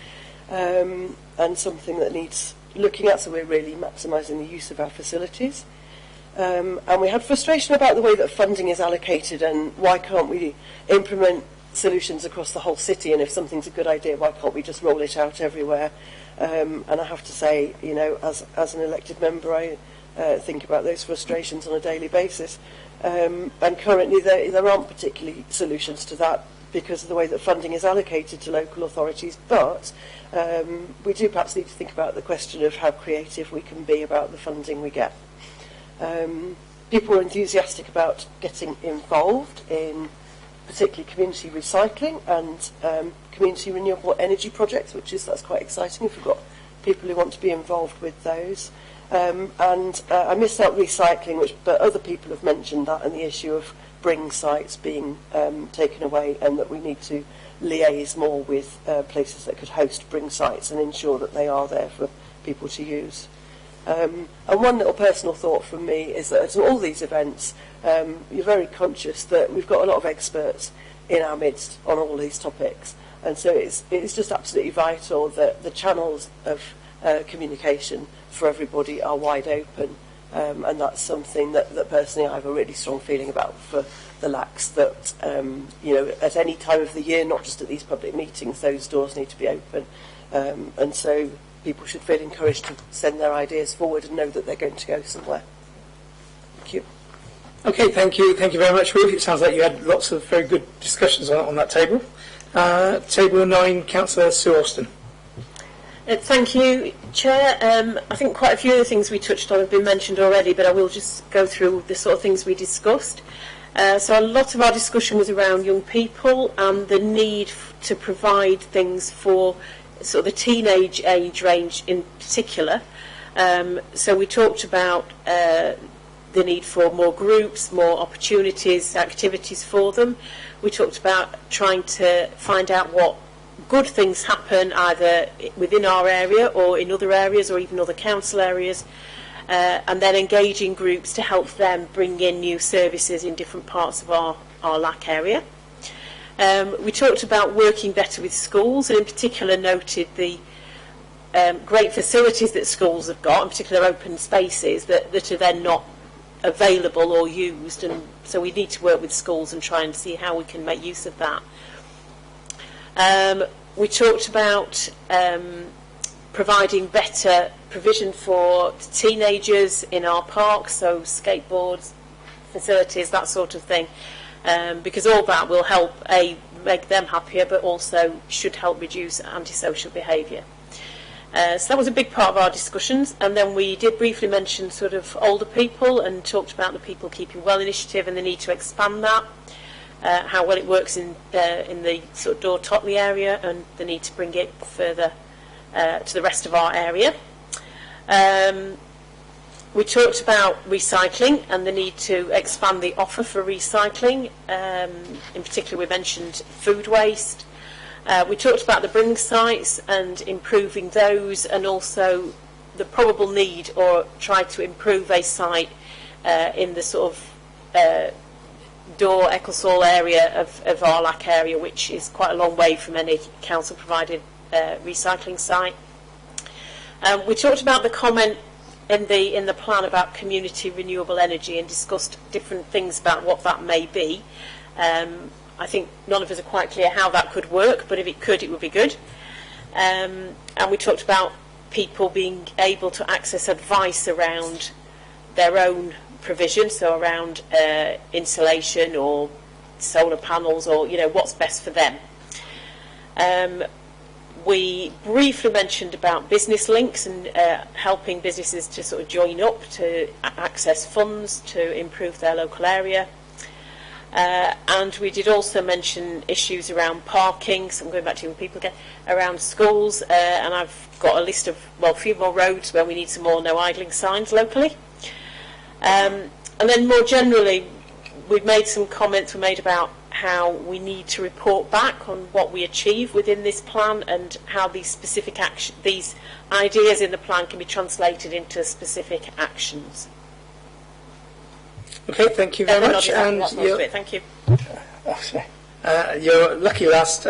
M: and something that needs looking at, so we're really maximising the use of our facilities. And we had frustration about the way that funding is allocated, and why can't we implement solutions across the whole city, and if something's a good idea, why can't we just roll it out everywhere? And I have to say, you know, as an elected member, I think about those frustrations on a daily basis. And currently there aren't particularly solutions to that because of the way that funding is allocated to local authorities, but we do perhaps need to think about the question of how creative we can be about the funding we get. People are enthusiastic about getting involved in particularly community recycling and community renewable energy projects, that's quite exciting if we've got people who want to be involved with those. And I missed out recycling, but other people have mentioned that, and the issue of bring sites being taken away, and that we need to liaise more with places that could host bring sites and ensure that they are there for people to use. And one little personal thought from me is that at all these events, you're very conscious that we've got a lot of experts in our midst on all these topics, and so it's just absolutely vital that the channels of communication for everybody are wide open, and that's something that personally I have a really strong feeling about for the LACs, that at any time of the year, not just at these public meetings, those doors need to be open, and so people should feel encouraged to send their ideas forward and know that they're going to go somewhere. Thank you.
A: Okay, thank you very much, Ruth. It sounds like you had lots of very good discussions on that table. Table 9, Councillor Sue Austin.
D: Thank you, Chair. I think quite a few of the things we touched on have been mentioned already, but I will just go through the sort of things we discussed. So a lot of our discussion was around young people and the need to provide things for sort of the teenage age range in particular. So we talked about the need for more groups, more opportunities, activities for them. We talked about trying to find out what good things happen either within our area or in other areas or even other council areas, and then engaging groups to help them bring in new services in different parts of our LAC area. We talked about working better with schools, and in particular noted the great facilities that schools have got, in particular open spaces that are then not available or used, and so we need to work with schools and try and see how we can make use of that. We talked about providing better provision for teenagers in our parks, so skateboards, facilities, that sort of thing, because all that will help make them happier, but also should help reduce antisocial behaviour. So that was a big part of our discussions, and then we did briefly mention sort of older people and talked about the People Keeping Well initiative and the need to expand that, how well it works in the sort of Door-Totley area and the need to bring it further to the rest of our area. We talked about recycling and the need to expand the offer for recycling. In particular, we mentioned food waste. We talked about the bring sites and improving those, and also the probable need or try to improve a site in the sort of Door, Ecclesall area of Arlac area, which is quite a long way from any council-provided recycling site. We talked about the comment in the plan about community renewable energy and discussed different things about what that may be. I think none of us are quite clear how that could work, but if it could, it would be good. And we talked about people being able to access advice around their own provision, so around insulation or solar panels, or what's best for them. We briefly mentioned about business links and helping businesses to sort of join up to access funds to improve their local area. And we did also mention issues around parking, so I'm going back to young people again, around schools, and I've got a list of, a few more roads where we need some more no idling signs locally. And then more generally, we've made some comments were made about how we need to report back on what we achieve within this plan and how these specific these ideas in the plan can be translated into specific actions.
A: Okay, thank you very much.
D: And thank you.
A: Your lucky last,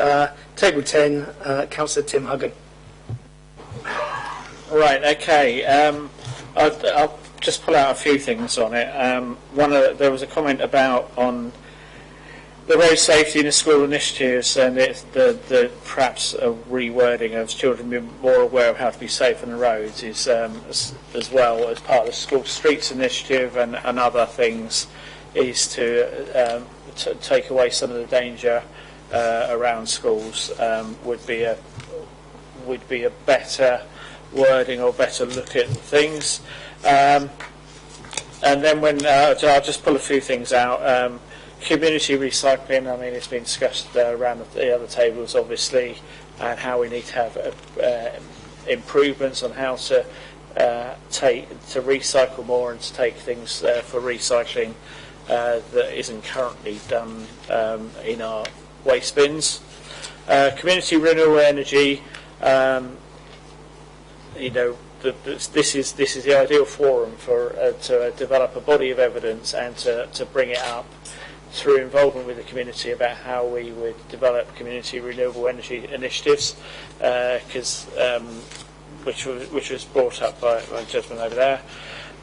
A: table 10, Councillor Tim Huggan.
F: Right, okay. I'll just pull out a few things on it. There was a comment about on the road safety in the school initiatives, and it's the perhaps a rewording of children being more aware of how to be safe on the roads is as well as part of the school streets initiative and other things, is to take away some of the danger around schools would be a better wording or better look at things. And then when I'll just pull a few things out. Community recycling, I mean, it's been discussed around the other tables, obviously, and how we need to have improvements on how to recycle more and to take things for recycling that isn't currently done in our waste bins. Community renewable energy, this is the ideal forum for to develop a body of evidence and to bring it up through involvement with the community about how we would develop community renewable energy initiatives, which was brought up by a gentleman over there.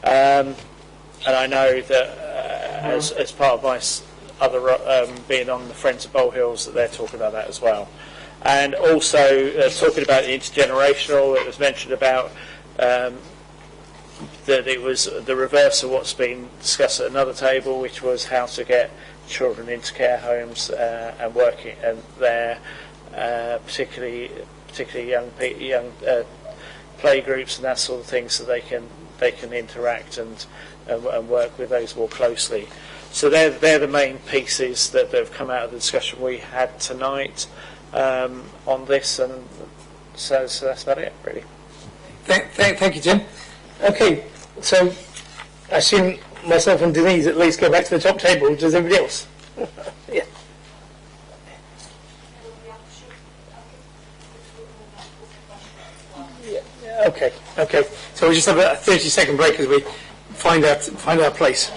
F: And I know that as part of my other being on the Friends of Bowl Hills, that they're talking about that as well. And also talking about the intergenerational, it was mentioned about that it was the reverse of what's been discussed at another table, which was how to get children into care homes and working there, particularly young play groups and that sort of thing, so they can interact and work with those more closely. So they're the main pieces that have come out of the discussion we had tonight on this, and so that's about it, really.
A: Thank you, Jim. Okay, so I assume myself and Denise at least go back to the top table. Does everybody else? Yeah. Okay. So we just have a 30-second break as we find our place.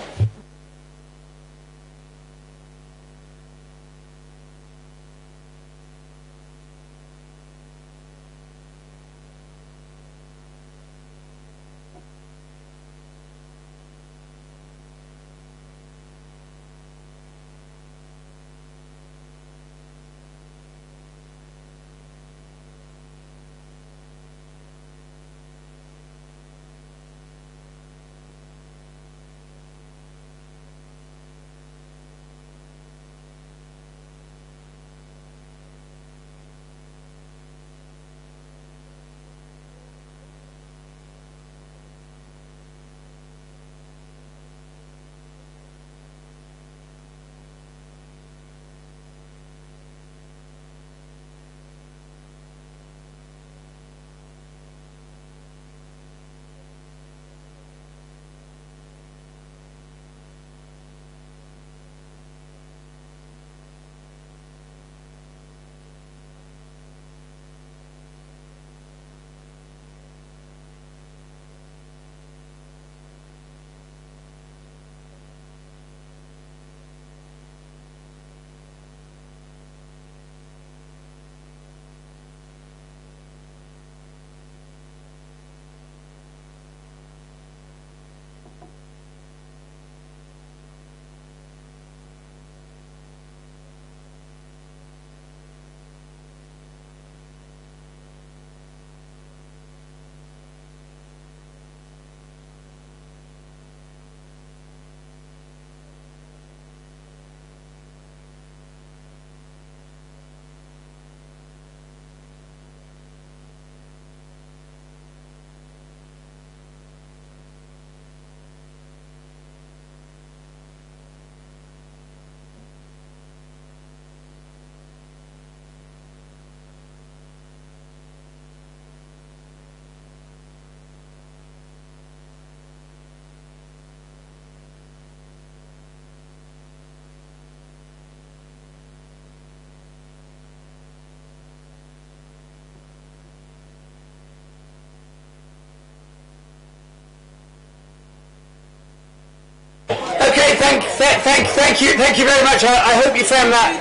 A: Thank you very much. I hope you found that.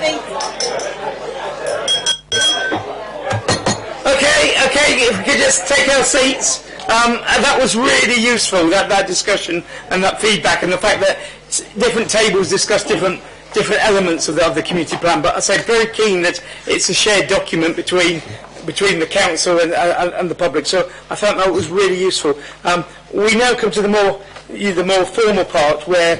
A: Okay, if we could just take our seats. And that was really useful, that discussion and that feedback, and the fact that different tables discuss different elements of the community plan. But I say very keen that it's a shared document between the council and the public. So I thought that was really useful. We now come to the more formal part, where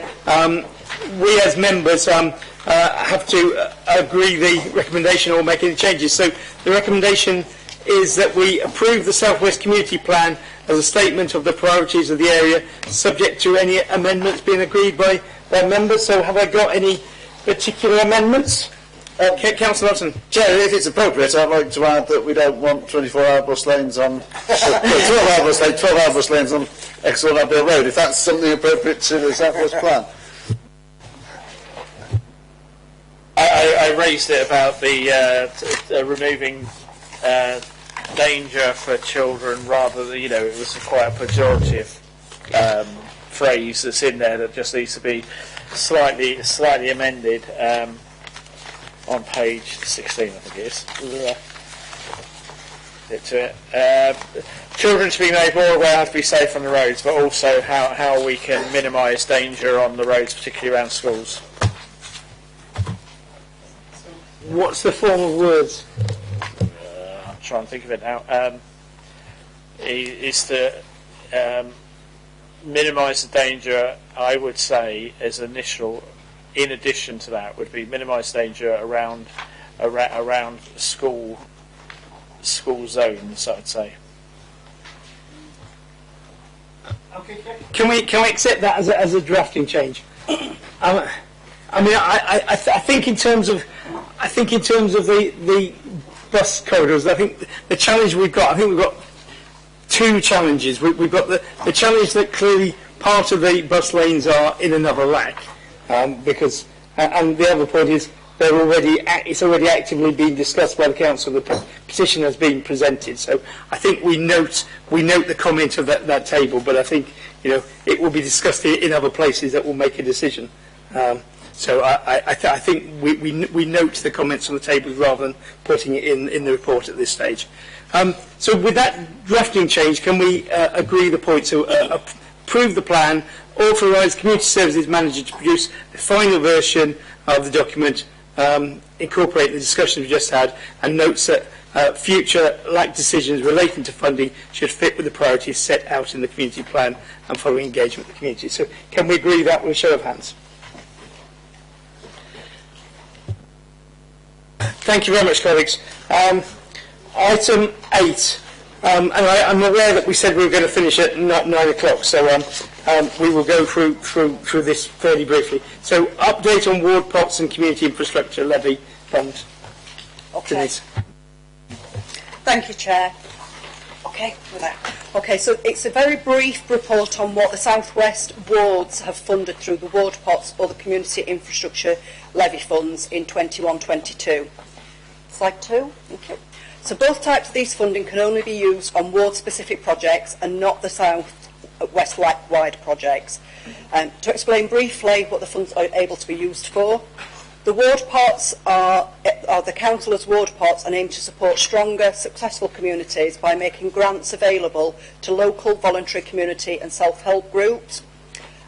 A: we as members have to agree the recommendation or make any changes. So the recommendation is that we approve the South West Community Plan as a statement of the priorities of the area, subject to any amendments being agreed by members. So have I got any particular amendments? Councillor Upton.
E: Chair, if it's appropriate, I'd like to add that we don't want 24-hour bus lanes on 12-hour bus lanes on Exhall Abbey Road, if that's something appropriate to the South West Plan.
F: I raised it about the removing danger for children, rather than, it was quite a pejorative phrase that's in there that just needs to be slightly amended on page 16, I think it is. Get to it. Children should be made more aware how to be safe on the roads, but also how we can minimise danger on the roads, particularly around schools.
A: What's the form of words?
F: I'm trying to think of it now. Is to minimise the danger, I would say, as initial. In addition to that, would be minimise danger around school zones, I'd say.
A: Okay. Can we accept that as a drafting change? I think in terms of the bus corridors, I think the challenge we've got two challenges. We've got the challenge that clearly part of the bus lanes are in another lack, because and the other point is it's already actively being discussed by the council. The petition has been presented, so I think we note the comment of that table, but I think it will be discussed in other places that will make a decision. So I think we note the comments on the table rather than putting it in the report at this stage. So with that drafting change, can we agree the point? So approve the plan, authorise Community Services Manager to produce a final version of the document, incorporate the discussion we just had, and notes that future LAC decisions relating to funding should fit with the priorities set out in the community plan and following engagement with the community. So can we agree that with a show of hands? Thank you very much, colleagues. Item 8, and I'm aware that we said we were going to finish at 9 o'clock, so we will go through this fairly briefly. So, update on ward pots and community infrastructure levy fund.
I: Okay.
A: Denise.
I: Thank you, Chair. Okay, so it's a very brief report on what the South West wards have funded through the ward pots or the community infrastructure levy funds in 21-22. Slide 2. Thank you. So both types of these funding can only be used on ward-specific projects and not the South West wide projects. To explain briefly what the funds are able to be used for, the ward pots are the councillors' ward pots and aim to support stronger, successful communities by making grants available to local voluntary community and self-help groups.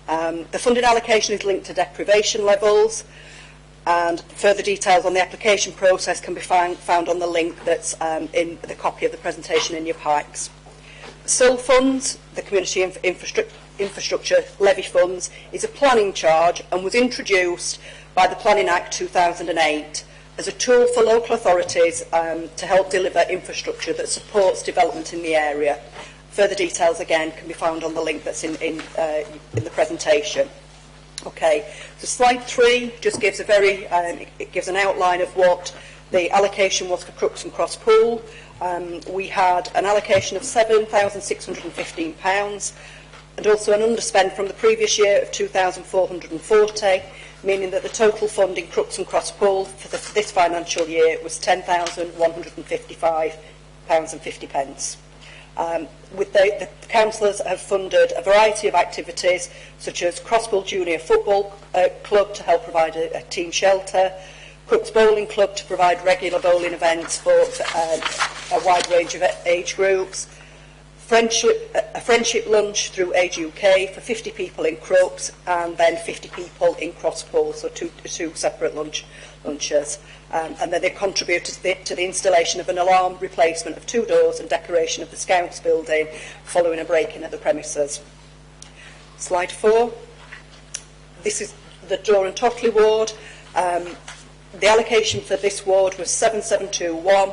I: The funding allocation is linked to deprivation levels, and further details on the application process can be found on the link that's in the copy of the presentation in your packs. SIL funds, the Community Infrastructure Levy Funds, is a planning charge and was introduced by the Planning Act 2008 as a tool for local authorities to help deliver infrastructure that supports development in the area. Further details again can be found on the link that's in the presentation. Okay, so slide 3 just gives it gives an outline of what the allocation was for Crooks and Cross Pool. We had an allocation of £7,615 and also an underspend from the previous year of £2,440, meaning that the total fund in Crooks and Cross Pool for this financial year was £10,155.50. The councillors have funded a variety of activities, such as Crosspool Junior Football Club to help provide a team shelter, Crooks Bowling Club to provide regular bowling events for a wide range of age groups, a friendship lunch through Age UK for 50 people in Crooks and then 50 people in Crosspool, so two separate lunches. And then they contributed to the installation of an alarm replacement of 2 doors and decoration of the Scouts building following a break-in at the premises. Slide 4. This is the Door and Totley ward. The allocation for this ward was 7721,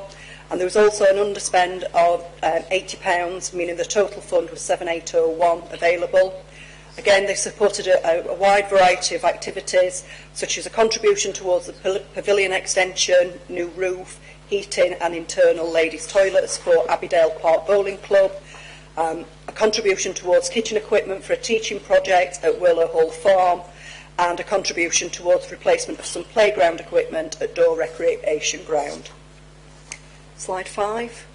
I: and there was also an underspend of £80, meaning the total fund was 7801 available. Again, they supported a wide variety of activities, such as a contribution towards the pavilion extension, new roof, heating and internal ladies' toilets for Abbeydale Park Bowling Club, a contribution towards kitchen equipment for a teaching project at Willow Hall Farm, and a contribution towards replacement of some playground equipment at Door Recreation Ground. Slide 5.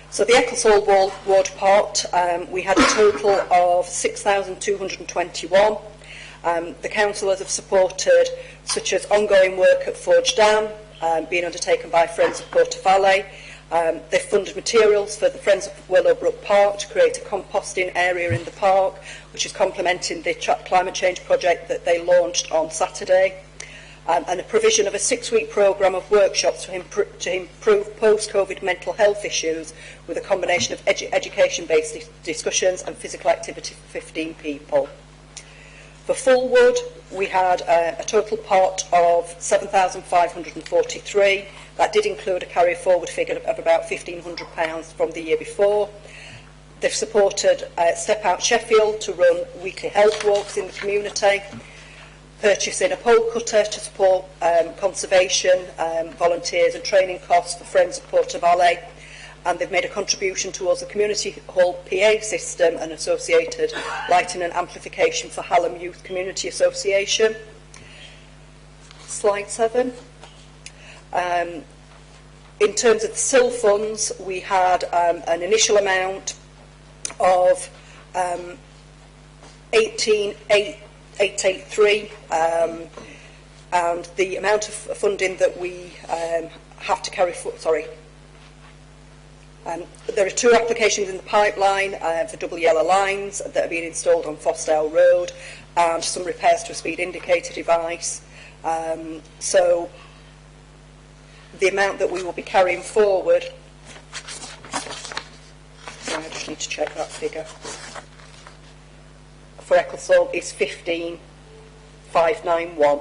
I: So the Ecclesall ward part, we had a total of 6,221. The councillors have supported such as ongoing work at Forge Dam, being undertaken by Friends of Porter Valley. They've funded materials for the Friends of Willowbrook Park to create a composting area in the park, which is complementing the climate change project that they launched on Saturday. And a provision of a 6-week programme of workshops to improve post-COVID mental health issues with a combination of education-based discussions and physical activity for 15 people. For Fullwood, we had a total pot of 7,543. That did include a carry-forward figure of about £1,500 from the year before. They've supported Step Out Sheffield to run weekly health walks in the community, purchasing a pole cutter to support conservation, volunteers and training costs for Friends of Porter Valley, and they've made a contribution towards the Community Hall PA system and associated lighting and amplification for Hallam Youth Community Association. Slide 7. In terms of the SIL funds, we had an initial amount of 18,883, and the amount of funding that we have to carry forward, there are 2 applications in the pipeline for double yellow lines that are being installed on Fosdale Road, and some repairs to a speed indicator device. So the amount that we will be carrying forward, I just need to check that figure, for Ecclesall is 15,591.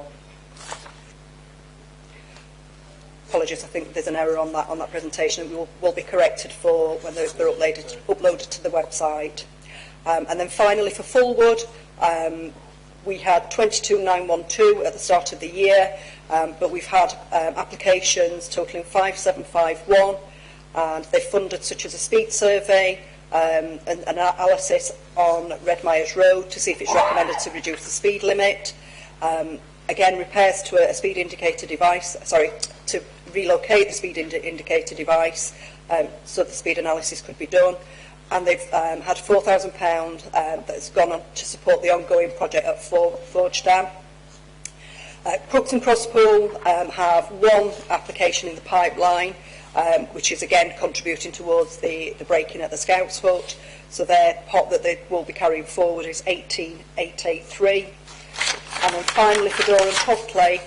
I: Apologies, I think there's an error on that presentation. It will be corrected for when they're uploaded to the website. And then finally for Fullwood, we had 22,912 at the start of the year, but we've had applications totalling 5,751, and they funded such as a speed survey, an analysis on Redmyers Road to see if it's recommended to reduce the speed limit, again repairs to a speed indicator device, to relocate the speed indicator device so the speed analysis could be done, and they've had £4,000 that's gone on to support the ongoing project at Forge Dam. Crooks and Crosspool have 1 application in the pipeline, which is again contributing towards the break-in at the Scouts Hut. So their pot that they will be carrying forward is 18,883. And then finally for Door and Totley,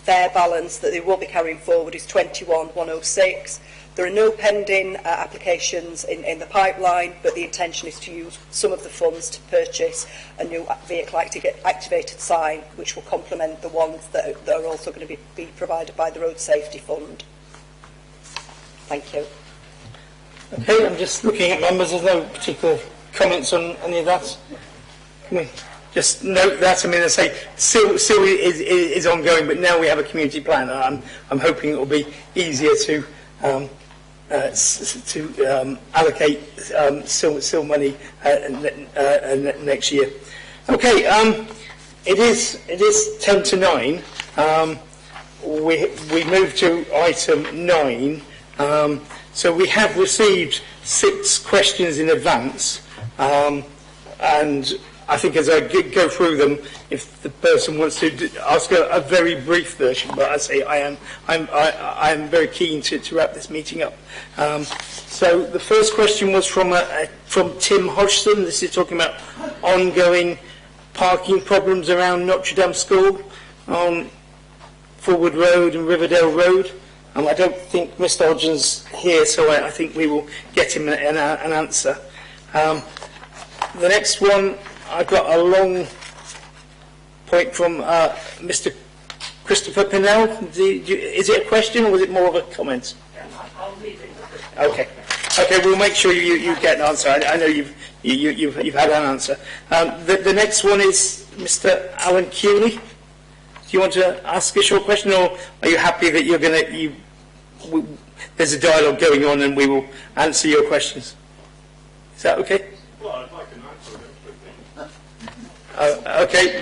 I: their balance that they will be carrying forward is 21,106. There are no pending applications in the pipeline, but the intention is to use some of the funds to purchase a new vehicle activated sign, which will complement the ones that are also going to be provided by the Road Safety Fund. Thank you.
A: Okay, I'm just looking at members. There's no particular comments on any of that. Can we just note that? I mean, I say still is ongoing, but now we have a community plan. I'm hoping it will be easier to allocate still money next year. Okay, it is 10 to 9. We move to item 9, So we have received 6 questions in advance, and I think as I go through them, if the person wants to ask a very brief version, but I say I am very keen to wrap this meeting up. So the first question was from Tim Hodgson. This is talking about ongoing parking problems around Notre Dame School on Forward Road and Riverdale Road. I don't think Mr. Hodgson's here, so I think we will get him an answer. The next one, I've got a long point from Mr. Christopher Pinnell. Is it a question or was it more of a comment?
N: I'll leave it.
A: Okay. Okay, we'll make sure you get an answer. I know you've had an answer. The next one is Mr. Alan Cooley. Do you want to ask a short question, or are you happy that you're going to? There's a dialogue going on, and we will answer your questions. Is that okay?
N: Well, I'd like an answer.
A: Okay,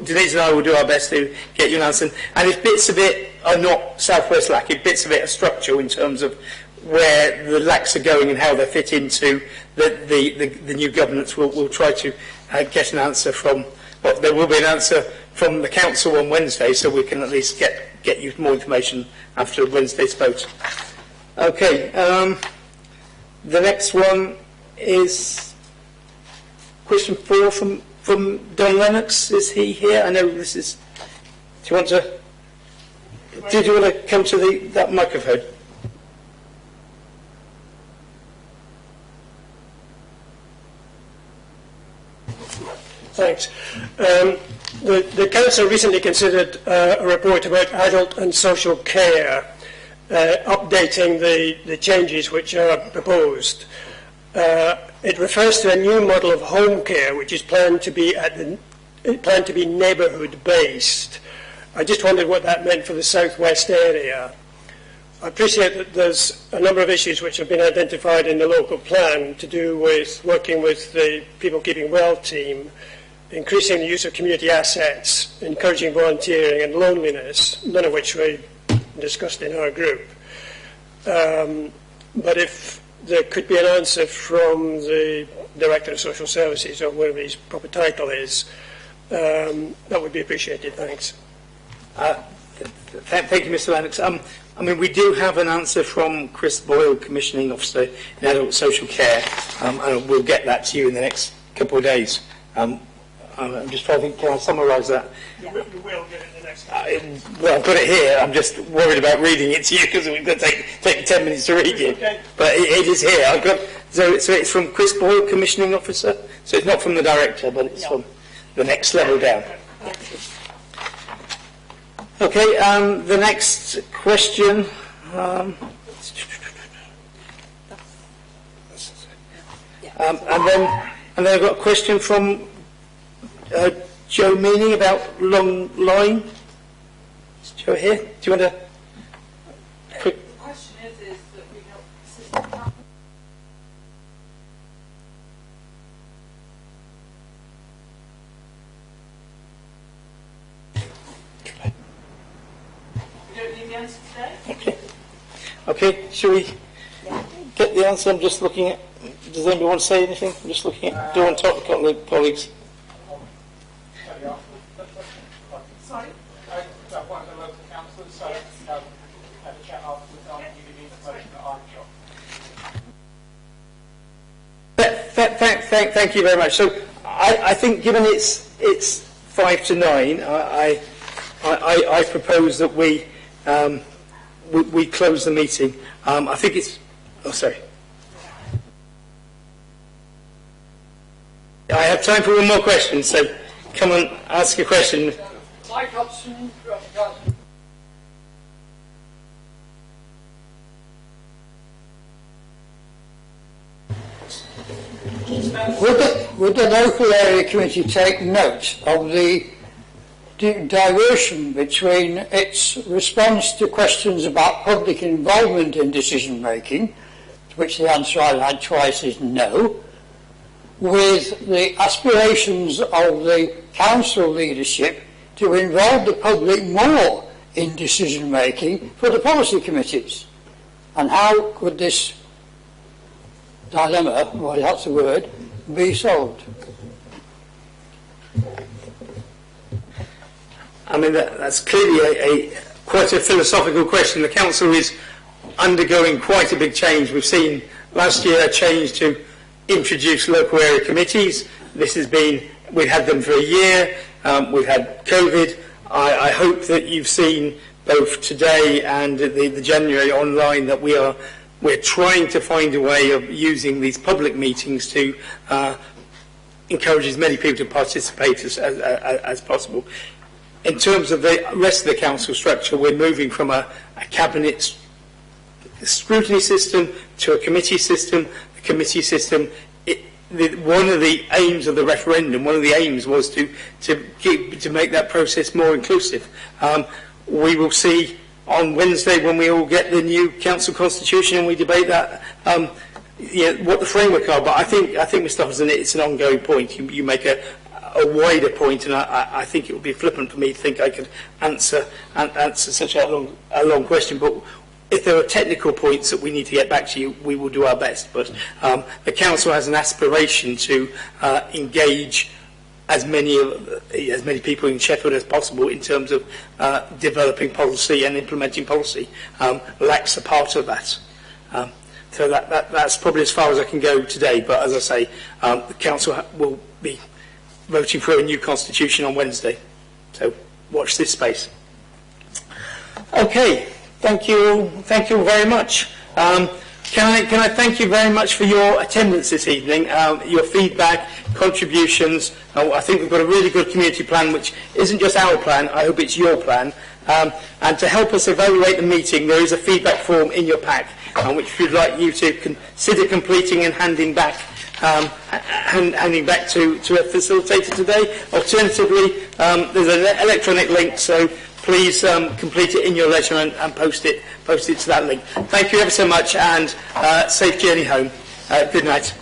A: Denise and I will do our best to get you an answer. And if bits of it are not South West LAC, if bits of it are structural in terms of where the LACs are going and how they fit into the new governance, we'll try to get an answer from. Well, there will be an answer from the council on Wednesday, so we can at least get you more information after Wednesday's vote. Okay, the next one is question 4 from Don Lennox. Is he here? I know this is. Did you want to come to that microphone?
O: Thanks. The Council recently considered a report about adult and social care, updating the changes which are proposed. It refers to a new model of home care which is planned to be neighbourhood based. I just wondered what that meant for the southwest area. I appreciate that there's a number of issues which have been identified in the local plan to do with working with the People Keeping Well team, increasing the use of community assets, encouraging volunteering and loneliness, none of which we discussed in our group. But if there could be an answer from the Director of Social Services, or whatever his proper title is, that would be appreciated. Thanks.
A: Thank you, Mr. Lennox. I mean, we do have an answer from Chris Boyle, Commissioning Officer in Adult Social Care, and we'll get that to you in the next couple of days. I'm just trying to think, can I summarise that?
O: Yeah. We will get it in the next
A: well, I've got it here. I'm just worried about reading it to you because we're going to take 10 minutes to read it.
O: Okay.
A: But it is here. So it's from Chris Boyle, Commissioning Officer. So it's not from the Director, but it's from the next level down. Okay, the next question. And then I've got a question from Joe Meany about Long Line. Is Joe here? Do you want to? Quick.
N: The question is that we have system. We don't need the answer today.
A: Okay. Shall we get the answer? I'm just looking at. Does anybody want to say anything? I'm just looking at. Do you want to talk to a couple of colleagues?
N: Sorry?
F: One of the local councillors, so have a chat afterwards. I'll give you the information that I've got.
A: Thank you very much. So I think, given it's 5 to 9, I propose that we close the meeting. I think it's. Oh, sorry. I have time for one more question. So come and ask a question.
N: Mike Hudson.
P: Would the local area committee take note of the diversion between its response to questions about public involvement in decision making, to which the answer I've had twice is no, with the aspirations of the council leadership to involve the public more in decision making for the policy committees? And how could this dilemma, well, that's the word, be solved?
A: I mean, that's clearly quite a philosophical question. The council is undergoing quite a big change. We've seen last year a change to introduce local area committees. We've had them for a year. We've had COVID. I hope that you've seen both today and the January online that we're trying to find a way of using these public meetings to encourage as many people to participate as possible. In terms of the rest of the council structure, we're moving from a cabinet scrutiny system to a committee system. The committee system, one of the aims of the referendum, one of the aims was to make that process more inclusive. We will see on Wednesday when we all get the new council constitution and we debate that, what the framework are. But I think Mr. Hudson, it's an ongoing point. You make a wider point, and I think it would be flippant for me to think I could answer such a long question. But if there are technical points that we need to get back to you, we will do our best. But the council has an aspiration to engage as many people in Sheffield as possible in terms of developing policy and implementing policy. LAC's a part of that. So that's probably as far as I can go today. But as I say, the council will be voting for a new constitution on Wednesday. So watch this space. Okay, thank you very much. Can I thank you very much for your attendance this evening, your feedback, contributions. I think we've got a really good community plan, which isn't just our plan, I hope it's your plan. And to help us evaluate the meeting, there is a feedback form in your pack, which we'd like you to consider completing and handing back to a facilitator today. Alternatively, there's an electronic link, so please complete it in your leisure and post it to that link. Thank you ever so much, and safe journey home. Good night.